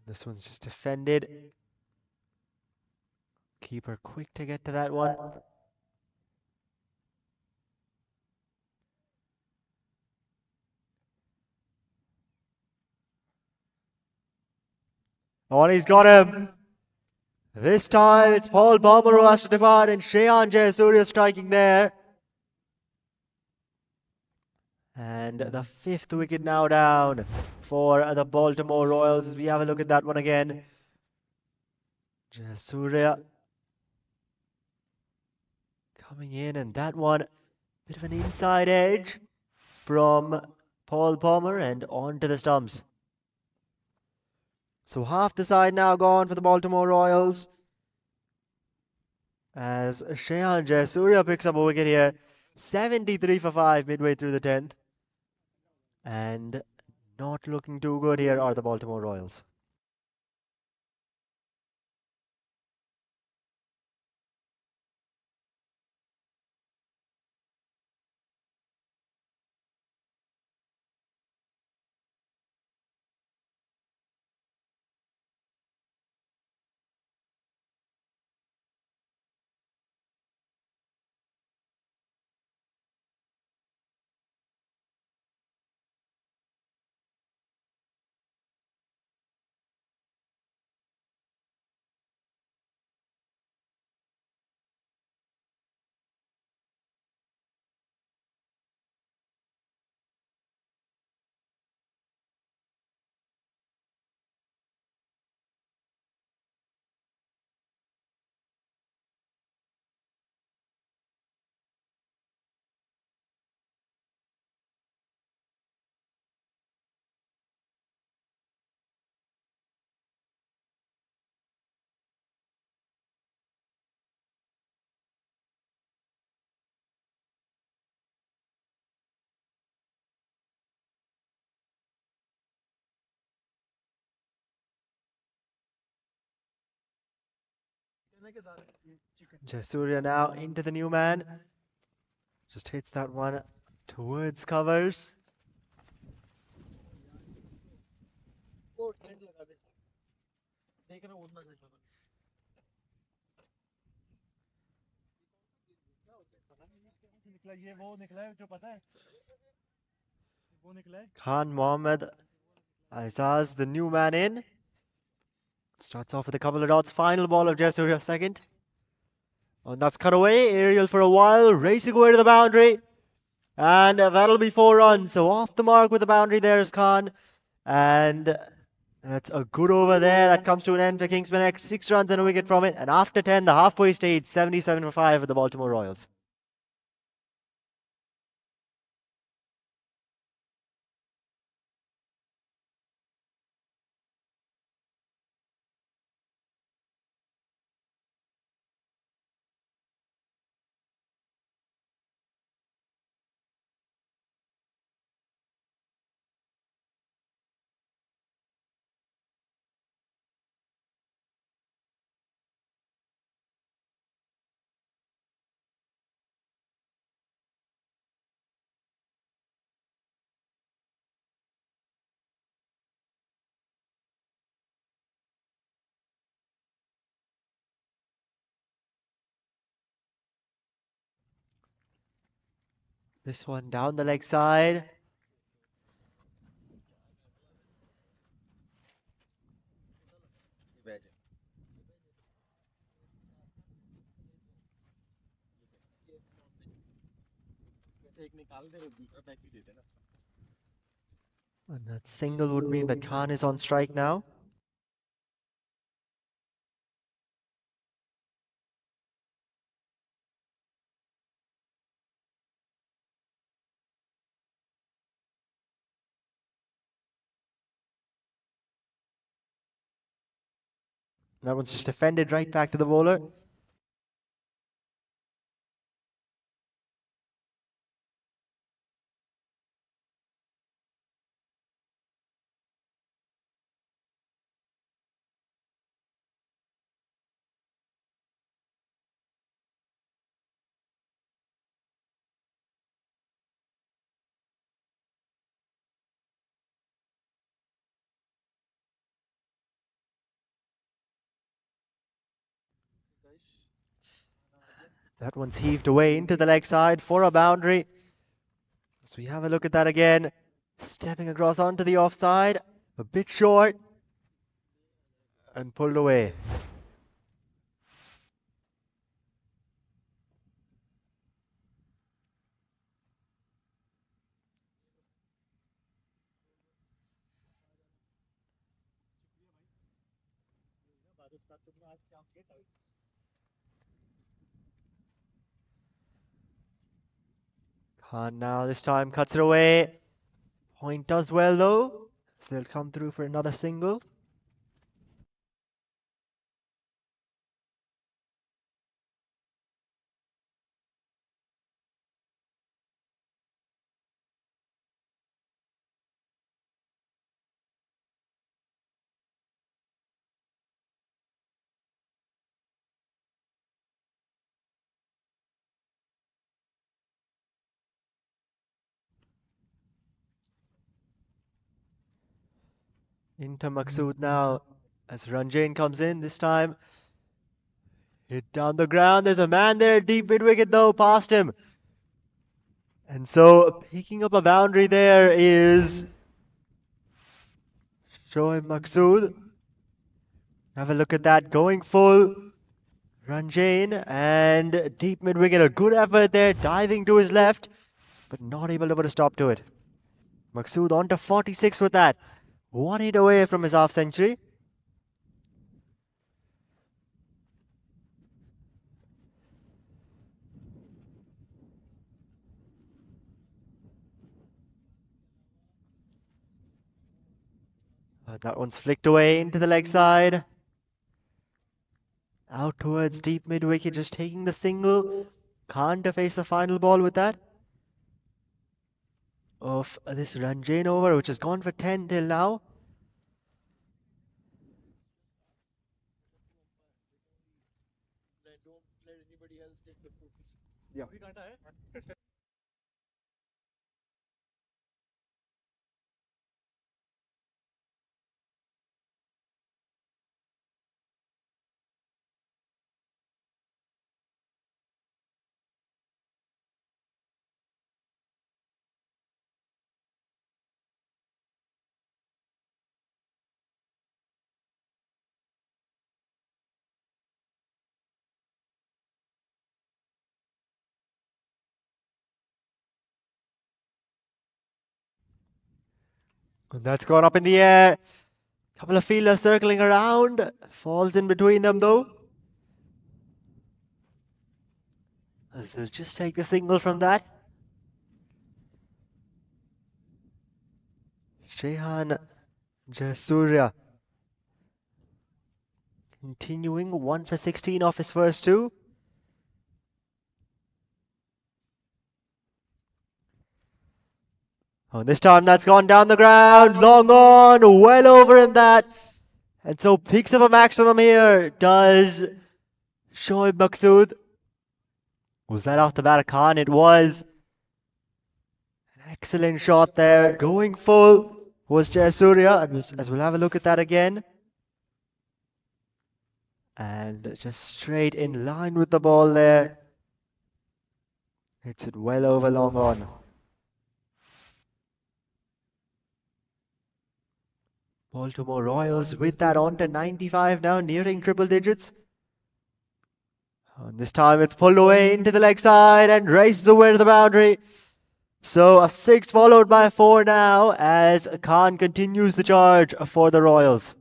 This one's just defended. Keeper quick to get to that one. Oh, and he's got him. This time it's Paul Palmer who has to depart and Shreyan Jayasuriya striking there. And the 5th wicket now down for the Baltimore Royals as we have a look at that one again. Jayasuriya coming in, and that one, bit of an inside edge from Paul Palmer and on to the stumps. So half the side now gone for the Baltimore Royals. As Shreyan Jayasuriya picks up a wicket here. 73 for 5 midway through the 10th. And not looking too good here are the Baltimore Royals. Jasuria now into the new man. Just hits that one towards covers. Khan Mohammed Azaz, the new man in. Starts off with a couple of dots. Final ball of Jasuria second. And that's cut away. Aerial for a while. Racing away to the boundary. And that'll be 4 runs. So off the mark with the boundary there is Khan. And that's a good over there. That comes to an end for Kingsman X. 6 runs and a wicket from it. And after 10, the halfway stage, 77 for 5 for the Baltimore Royals. This one down the leg side. And that single would mean that Khan is on strike now. That one's just defended right back to the bowler. That one's heaved away into the leg side for a boundary. As we have a look at that again. Stepping across onto the offside. A bit short. And pulled away. Khan now this time cuts it away. Point does well though. So they'll come through for another single. Into Maqsood now as Ranjane comes in this time. Hit down the ground. There's a man there, deep mid wicket though, past him. And so picking up a boundary there is Shoaib Maqsood. Have a look at that, going full. Ranjane and deep mid wicket, a good effort there, diving to his left, but not able to put a stop to it. Maqsood on to 46 with that. 1 hit away from his half century. That one's flicked away into the leg side. Out towards deep mid wicket, just taking the single. Khan to face the final ball with that. Of this Ranjane over, which has gone for 10 till now. Yeah. अभी काटा है And that's gone up in the air. Couple of fielders circling around. Falls in between them though. So just take the single from that. Shehan Jasurya continuing 1 for 16 off his first two. Oh, this time that's gone down the ground. Long on. Well over him that. And so picks up a maximum here. Does Shoaib Maqsood. Was that off the bat of Khan? It was. An excellent shot there. Going full was Jayasuriya. As we'll have a look at that again. And just straight in line with the ball there. Hits it well over long on. Baltimore Royals with that on to 95 now, nearing triple digits. And this time it's pulled away into the leg side and races away to the boundary. So a 6 followed by a 4 now as Khan continues the charge for the Royals.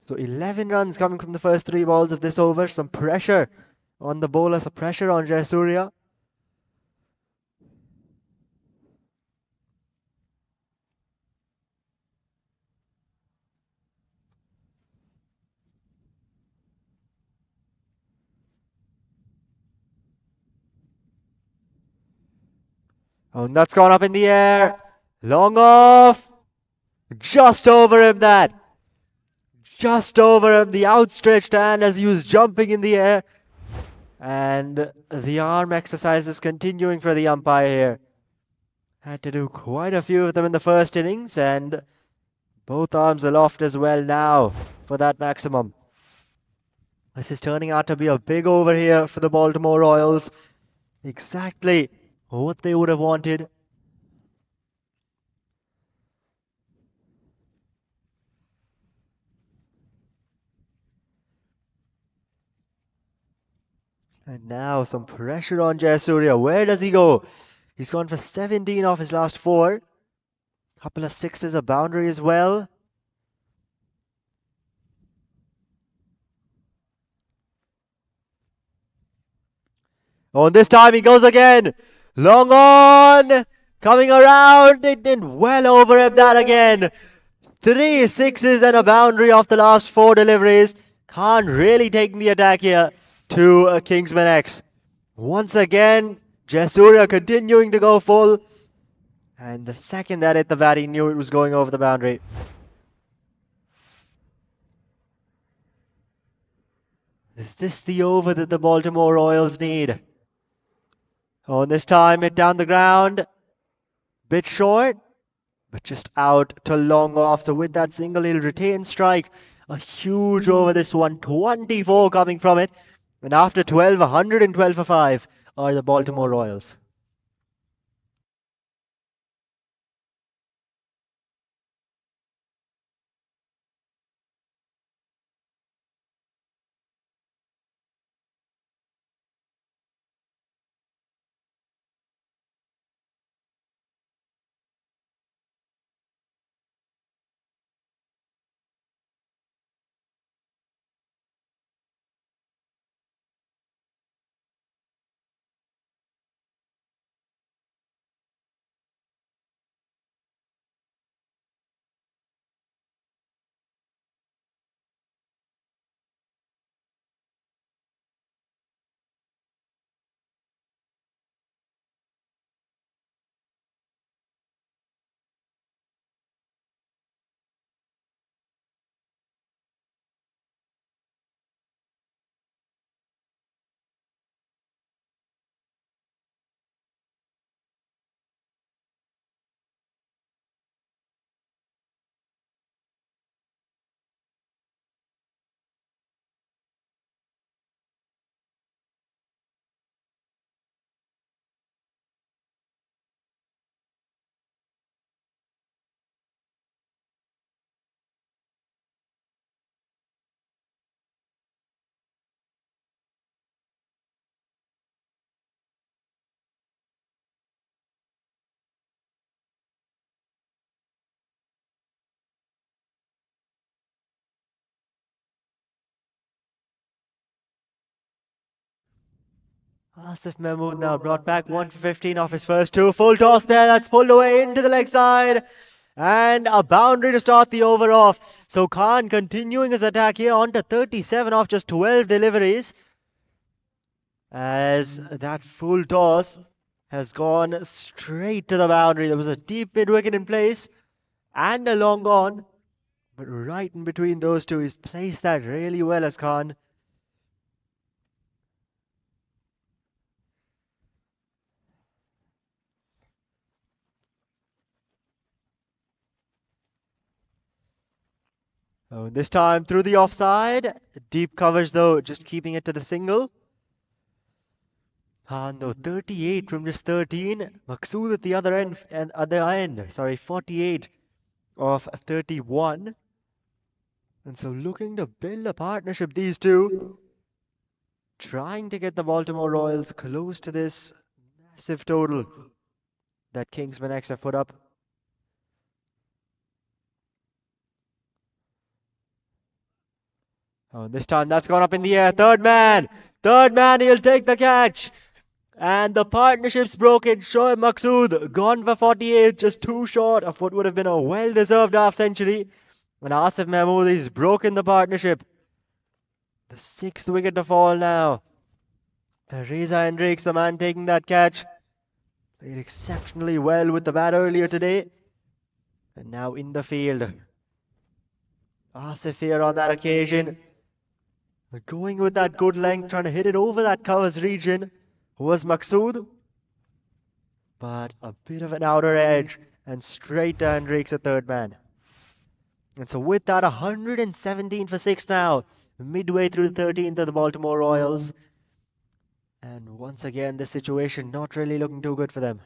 So 11 runs coming from the first 3 balls of this over. Some pressure on the bowler, some pressure on Jayasuriya. Oh, and that's gone up in the air. Long off. Just over him that. Just over him. The outstretched hand as he was jumping in the air. And the arm exercise is continuing for the umpire here. Had to do quite a few of them in the first innings, and both arms aloft as well now for that maximum. This is turning out to be a big over here for the Baltimore Royals. Exactly what they would have wanted. And now some pressure on Jayasuriya. Where does he go? He's gone for 17 off his last 4. Couple of 6s, a boundary as well. Oh, and this time he goes again. Long on. Coming around. It did well over him that again. 3 6s and a boundary off the last 4 deliveries. Khan really taking the attack here to Kingsman X. Once again, Jayasuriya continuing to go full. And the second that hit the bat, he knew it was going over the boundary. Is this the over that the Baltimore Royals need? Oh, and this time hit down the ground. Bit short, but just out to long off. So with that single, he'll retain strike. A huge over this one. 24 coming from it. And after 12, 112 for 5 are the Baltimore Royals. Asif Mahmood now brought back 1 for 15 off his first two. Full toss there, that's pulled away into the leg side. And a boundary to start the over off. So Khan continuing his attack here on to 37 off just 12 deliveries. As that full toss has gone straight to the boundary. There was a deep mid wicket in place and a long on. But right in between those two, he's placed that really well as Khan. Oh, this time through the offside. Deep covers though, just keeping it to the single. Khan though 38 from just 13. Maqsood at the other end, and other end, sorry, 48 of 31. And so looking to build a partnership, these two. Trying to get the Baltimore Royals close to this massive total that Kingsman X have put up. Oh, this time that's gone up in the air. Third man, he'll take the catch. And the partnership's broken. Shoaib Maqsood gone for 48, just too short of what would have been a well-deserved half-century. And Asif Mahmood has broken the partnership. The 6th wicket to fall now. Reza Hendricks, the man taking that catch. Played exceptionally well with the bat earlier today. And now in the field. Asif here on that occasion. Going with that good length, trying to hit it over that covers region was Maqsood. But a bit of an outer edge and straight to Hendricks at third man. And so with that, 117 for 6 now. Midway through the 13th of the Baltimore Royals. And once again, this situation not really looking too good for them.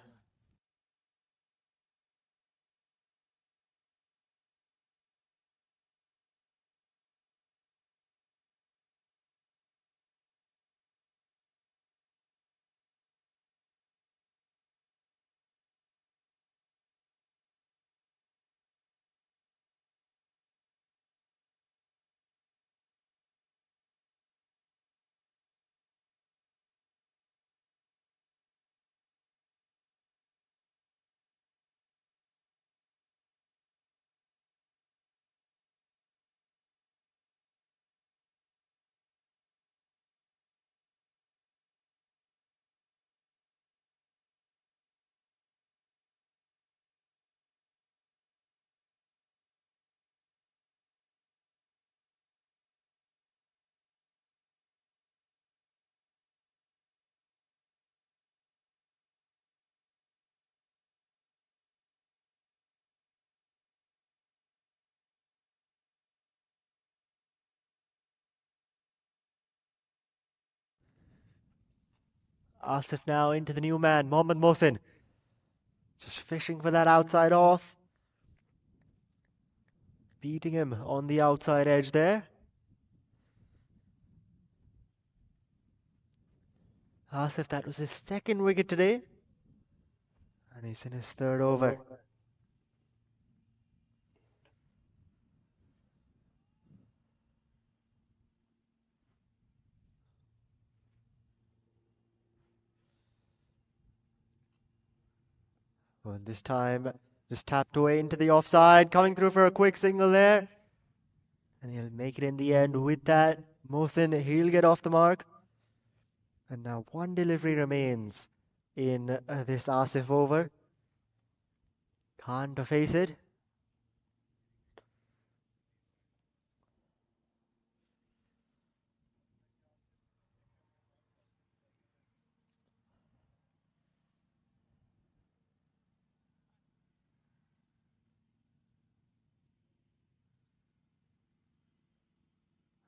Asif now into the new man, Mohammad Mohsin. Just fishing for that outside off. Beating him on the outside edge there. Asif, that was his second wicket today. And he's in his third over. Well, this time, just tapped away into the offside, coming through for a quick single there. And he'll make it in the end with that. Mohsin, he'll get off the mark. And now one delivery remains in this Asif over. Khan to face it.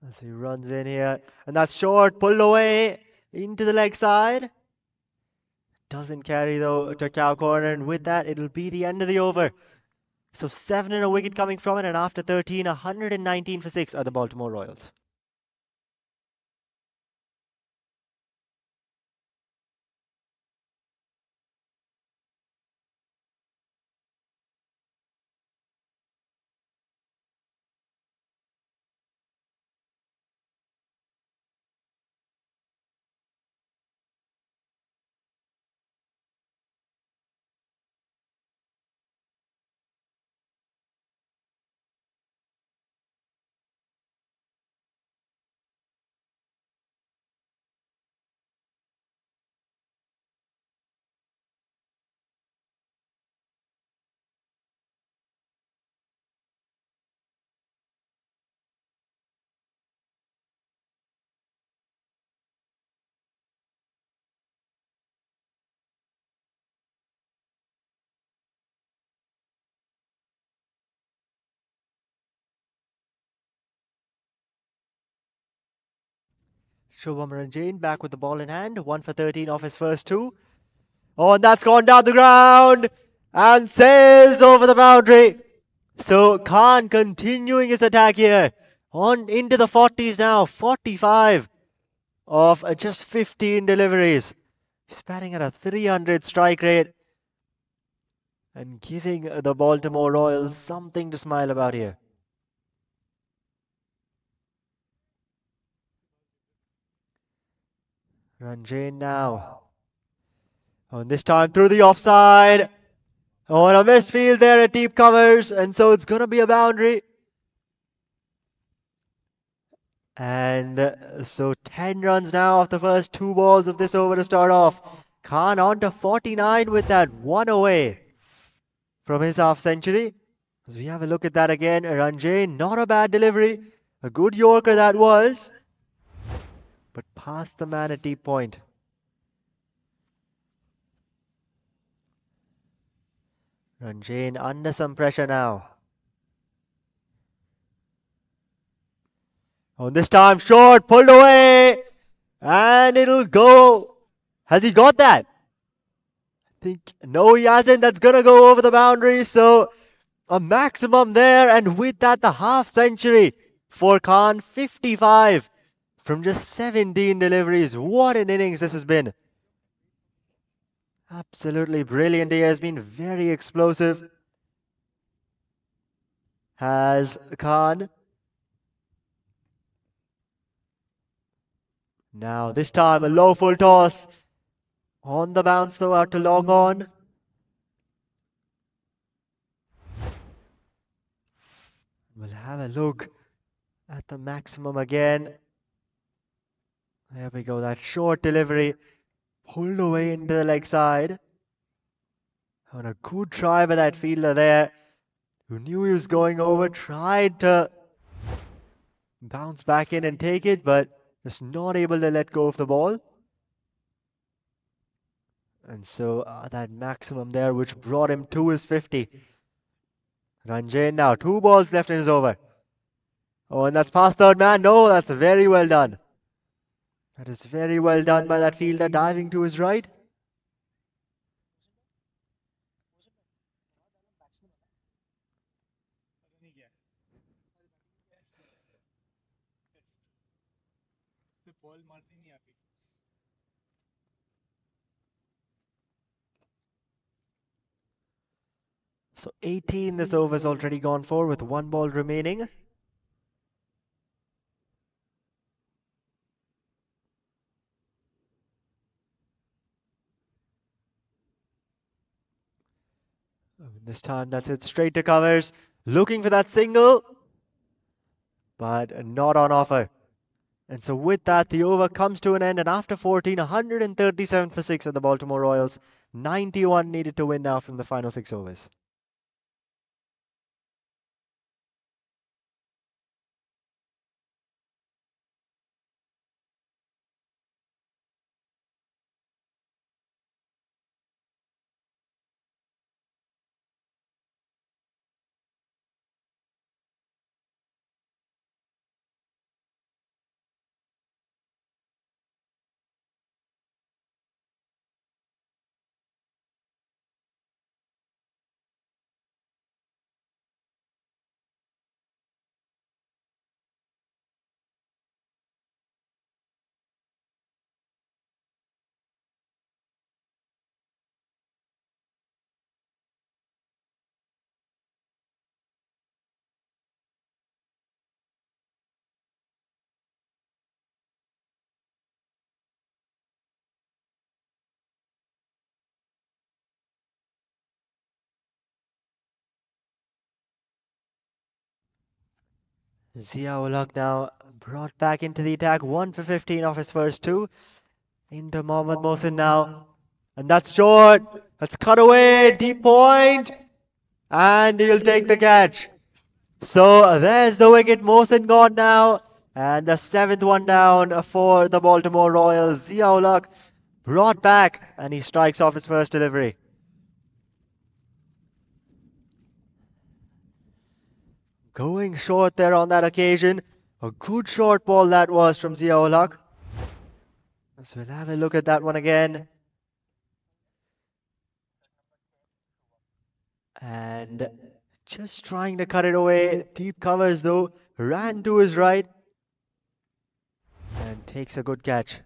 As he runs in here. And that's short, pulled away into the leg side. Doesn't carry though to cow corner. And with that, it'll be the end of the over. So 7 and a wicket coming from it. And after 13, 119 for 6 are the Baltimore Royals. Shubham Ranjane back with the ball in hand. 1 for 13 off his first two. Oh, and that's gone down the ground and sails over the boundary. So Khan continuing his attack here. On into the 40s now. 45 of just 15 deliveries. He's batting at a 300 strike rate and giving the Baltimore Royals something to smile about here. Ranjane now. Oh, and this time through the offside. Oh, and a misfield there at deep covers, and so it's going to be a boundary. And so 10 runs now off the first two balls of this over to start off. Khan on to 49 with that one away from his half century. As we have a look at that again, Ranjane, not a bad delivery. A good Yorker that was, but past the man at deep point. Ranjane under some pressure now. Oh, this time short, pulled away, and it'll go. Has he got that? I think, no, he hasn't. That's going to go over the boundary. So a maximum there, and with that, the half century for Khan, 55 from just 17 deliveries. What an innings this has been. Absolutely brilliant. He has been very explosive. Has Khan. Now, this time a low full toss. On the bounce though, out to long on. We'll have a look at the maximum again. There we go, that short delivery. Pulled away into the leg side. And a good try by that fielder there, who knew he was going over, tried to bounce back in and take it, but just not able to let go of the ball. And so that maximum there, which brought him to his 50. Ranjane now, 2 balls left in his over. Oh, and that's past third man. No, that's very well done. That is very well done by that fielder, diving to his right. So 18 this over's already gone for with 1 ball remaining. This time that's it straight to covers. Looking for that single, but not on offer. And so with that, the over comes to an end. And after 14, 137 for 6 at the Baltimore Royals. 91 needed to win now from the final 6 overs. Zia-ul-Haq now brought back into the attack. 1 for 15 off his first 2. Into Mohammad Mohsin now. And that's short. That's cut away. Deep point. And he'll take the catch. So there's the wicket. Mohsin gone now. And the 7th one down for the Baltimore Royals. Zia-ul-Haq brought back. And he strikes off his first delivery. Going short there on that occasion. A good short ball that was from Zia-ul-Haq. So we'll have a look at that one again. And just trying to cut it away. Deep covers though. Ran to his right. And takes a good catch.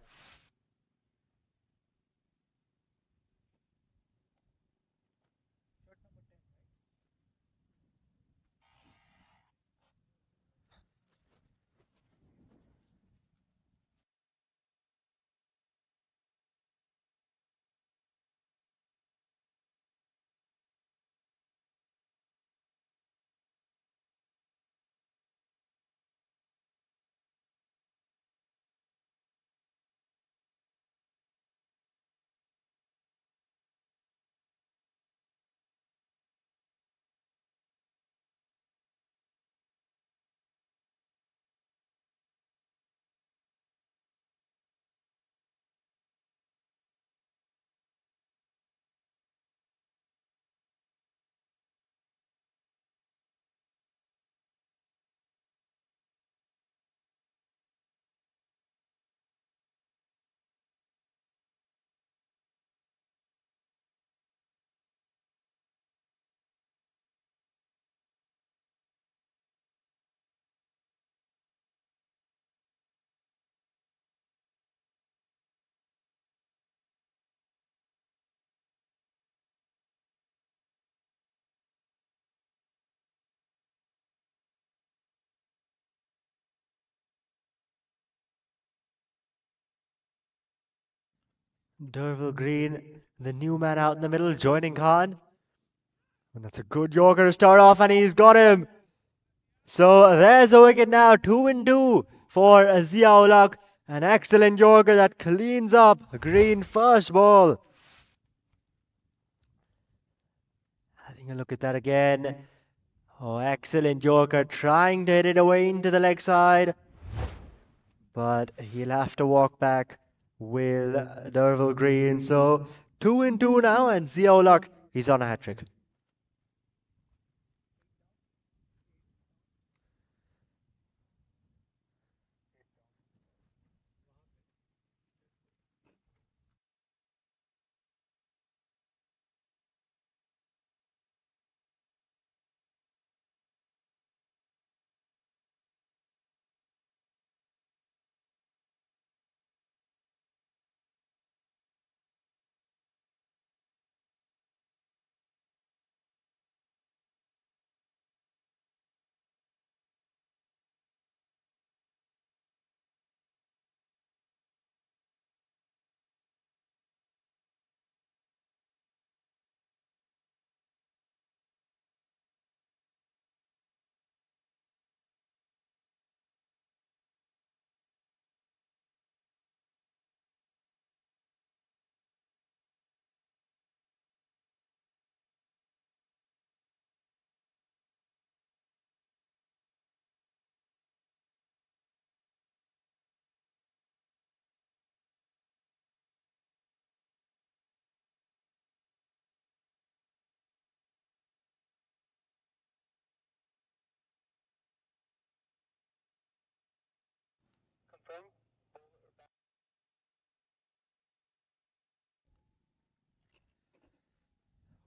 Derval Green, the new man out in the middle, joining Khan. And that's a good Yorker to start off, and he's got him. So there's a wicket now, 2-2 for Zia-ul-Haq. An excellent Yorker that cleans up Green first ball. Having a look at that again. Oh, excellent Yorker, trying to hit it away into the leg side. But he'll have to walk back with Derval Green. So 2-2 now, and Zia-ul-Haq, he's on a hat-trick. Confirm.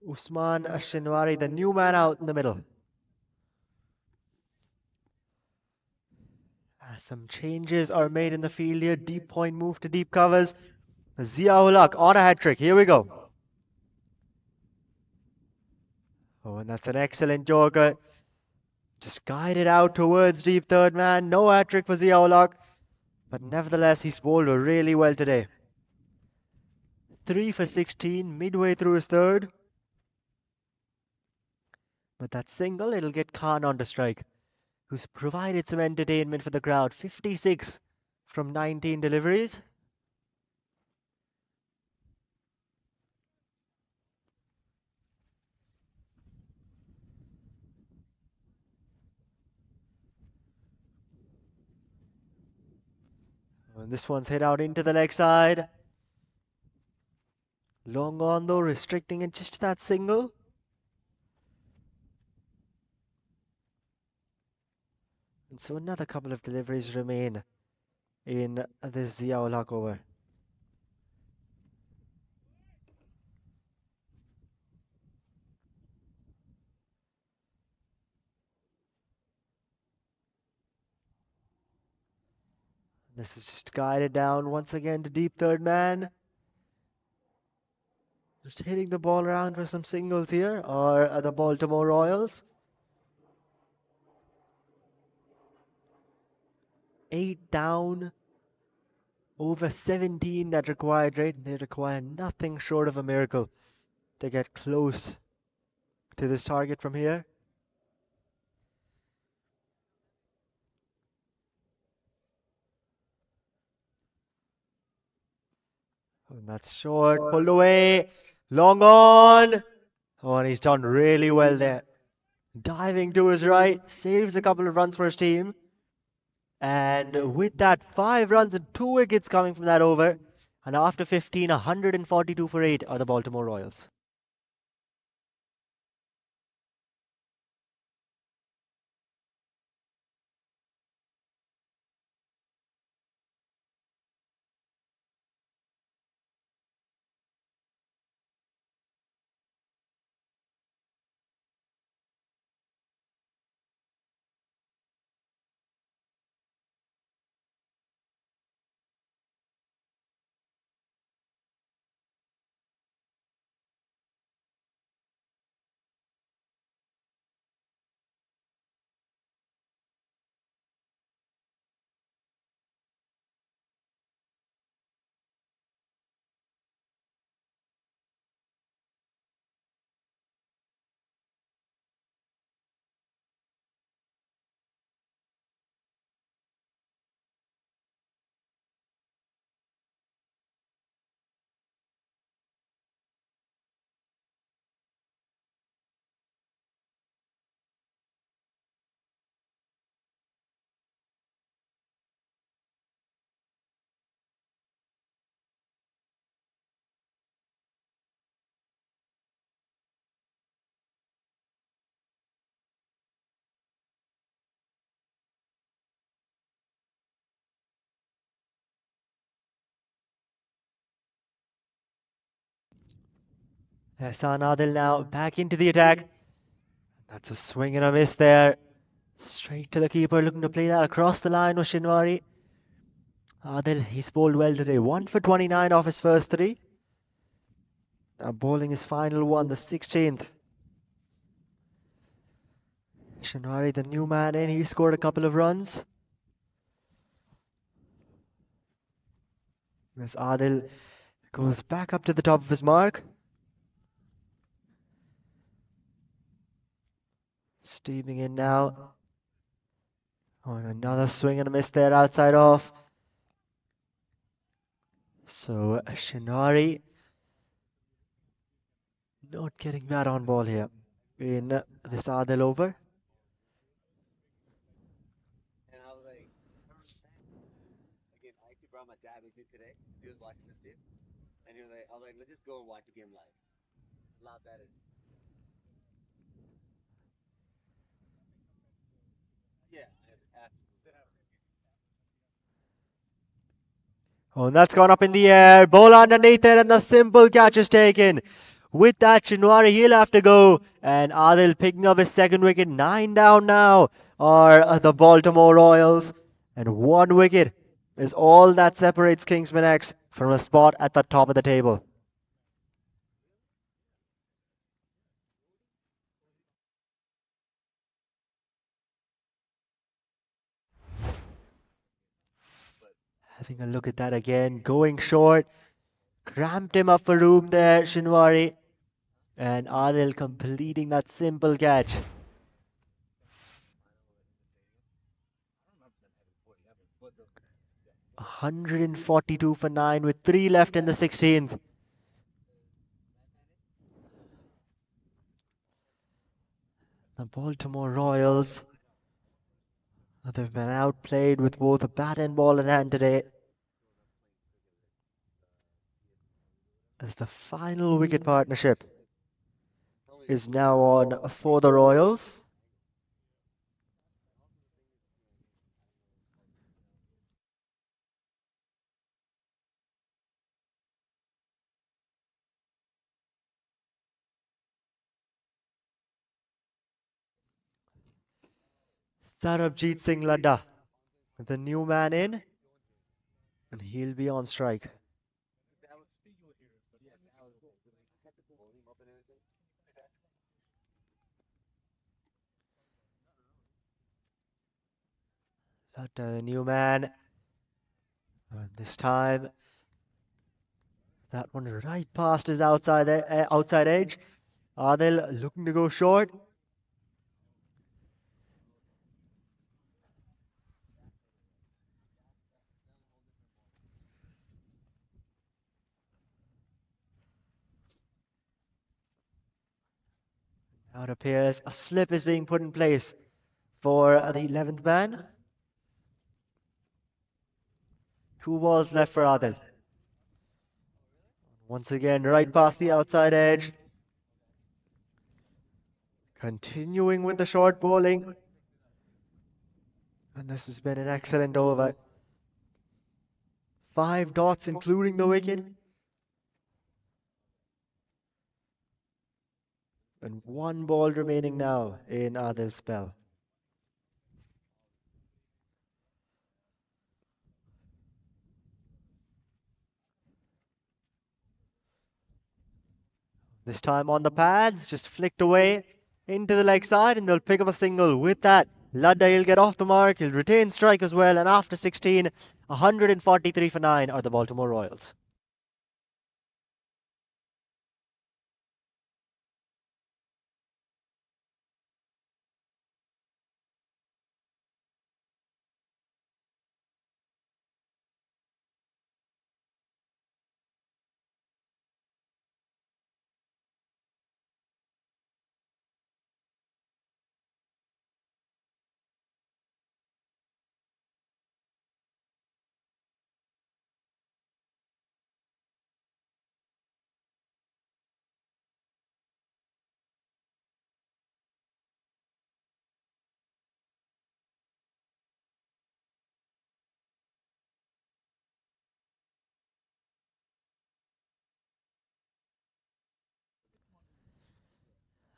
Usman Shinwari, the new man out in the middle. Some changes are made in the field here. Deep point move to deep covers. Zia-ul-Haq on a hat-trick. Here we go. Oh, and that's an excellent Yorker. Just guided out towards deep third man. No hat-trick for Zia-ul-Haq. But nevertheless, he's bowled really well today. 3 for 16 midway through his third. But that single, it'll get Khan on to strike, who's provided some entertainment for the crowd. 56 from 19 deliveries. And this one's hit out into the leg side. Long on though, restricting it just to that single. And so another couple of deliveries remain in this Zia-ul-Haq over. This is just guided down once again to deep third man. Just hitting the ball around for some singles here, or the Baltimore Royals. 8 down, over 17 that required rate. They require nothing short of a miracle to get close to this target from here. And that's short, pulled away, long on. Oh, and he's done really well there. Diving to his right, saves a couple of runs for his team. And with that, 5 runs and 2 wickets coming from that over. And after 15, 142 for 8 are the Baltimore Royals. Hassan Adil now back into the attack. That's a swing and a miss there. Straight to the keeper, looking to play that across the line with Shinwari. Adil, he's bowled well today. 1 for 29 off his first 3. Now bowling his final one, the 16th. Shinwari, the new man in, he scored a couple of runs. As Adil goes back up to the top of his mark. Steaming in now. Oh, and another swing and a miss there outside off. So Shinwari not getting that on ball here in this Adil over. And I was like, again, I actually brought my dad with me today. He was watching the too. And he was like, I was like, let's just go and watch the game live. A lot better. Yeah, absolutely. Oh, and that's gone up in the air. Ball underneath it, and the simple catch is taken. With that, Shinwari, he'll have to go. And Adil picking up his second wicket. 9 down now are the Baltimore Royals. And 1 wicket is all that separates Kingsman X from a spot at the top of the table. Having a look at that again, going short. Cramped him up for room there, Shinwari. And Adil completing that simple catch. 142 for 9 with 3 left in the 16th. The Baltimore Royals, they've been outplayed with both a bat and ball in hand today. As the final wicket partnership is now on for the Royals. Sarabjit Singh Ladda, the new man in. And he'll be on strike. Ladda, the new man. And this time, that one right past his outside edge. Adil looking to go short. Now it appears a slip is being put in place for the 11th man. 2 balls left for Adil. Once again, right past the outside edge. Continuing with the short bowling. And this has been an excellent over. 5 dots, including the wicket. And 1 ball remaining now in Adil's spell. This time on the pads, just flicked away into the leg side, and they'll pick up a single. With that, Ladda, he'll get off the mark, he'll retain strike as well, and after 16, 143 for 9 are the Baltimore Royals.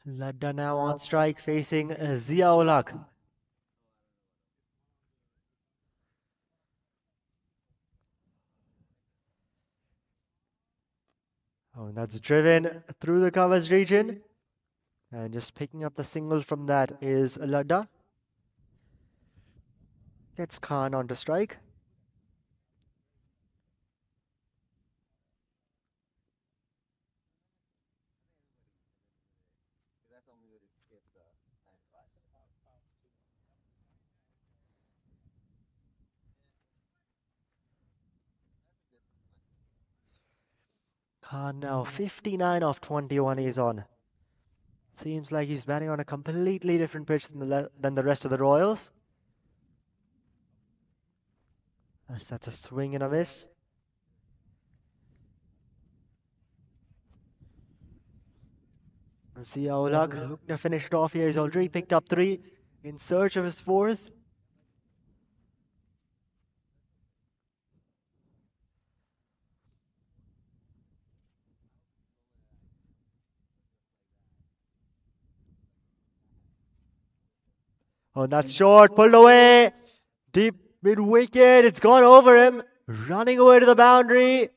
Ladda now on strike, facing Zia-ul-Haq. Oh, and that's driven through the covers region. And just picking up the single from that is Ladda. Gets Khan onto strike. Khan now 59 off 21 he's on. Seems like he's batting on a completely different pitch than the rest of the Royals. As that's a swing and a miss. Zia-ul-Haq looking to finish it off here. He's already picked up 3 in search of his 4th. Oh, that's short, pulled away. Deep mid wicket, it's gone over him. Running away to the boundary.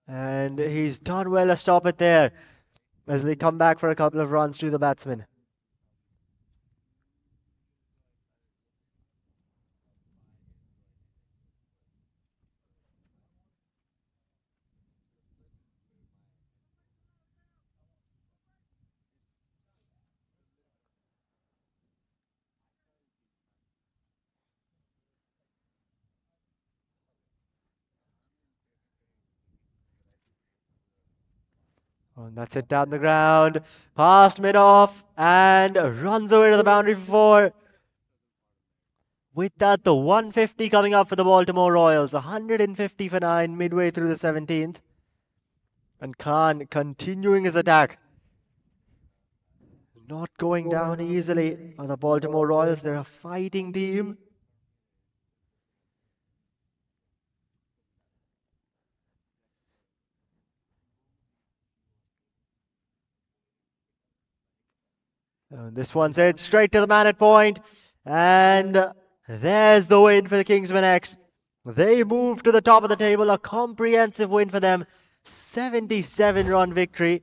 And he's done well to stop it there as they come back for a couple of runs to the batsman. Oh, and that's it down the ground, past mid-off, and runs away to the boundary for 4. With that, the 150 coming up for the Baltimore Royals, 150 for 9 midway through the 17th. And Khan continuing his attack. Not going down easily are the Baltimore Royals. They're a fighting team. This one's hit straight to the man at point. And there's the win for the Kingsman X. They move to the top of the table. A comprehensive win for them. 77-run victory.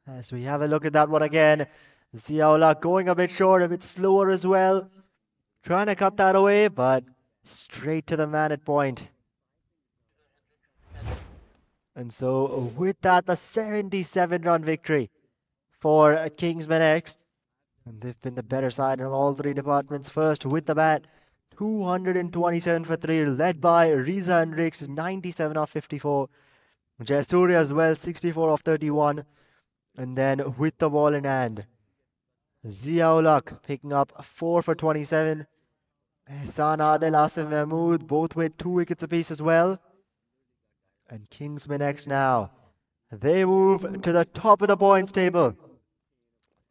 As we have a look at that one again. Ziaula going a bit short, a bit slower as well. Trying to cut that away, but straight to the man at point. And so with that, the 77-run victory for Kingsman X. And they've been the better side in all three departments. First with the bat, 227 for 3, led by Riza Hendricks, 97 off 54. Jayasuriya as well, 64 off 31. And then with the ball in hand, Ziaulak picking up 4 for 27. Ehsan Adil, Asif Mahmood, both with 2 wickets apiece as well. And Kingsman X now, they move to the top of the points table.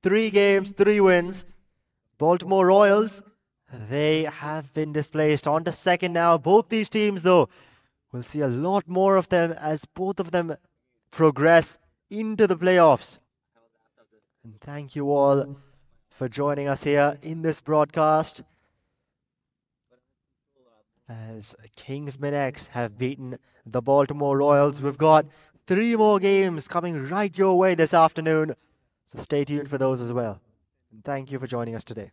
3 games, 3 wins. Baltimore Royals, they have been displaced. On to second now. Both these teams, though, we'll see a lot more of them as both of them progress into the playoffs. And thank you all for joining us here in this broadcast, as Kingsman X have beaten the Baltimore Royals. We've got 3 more games coming right your way this afternoon, so stay tuned for those as well. And thank you for joining us today.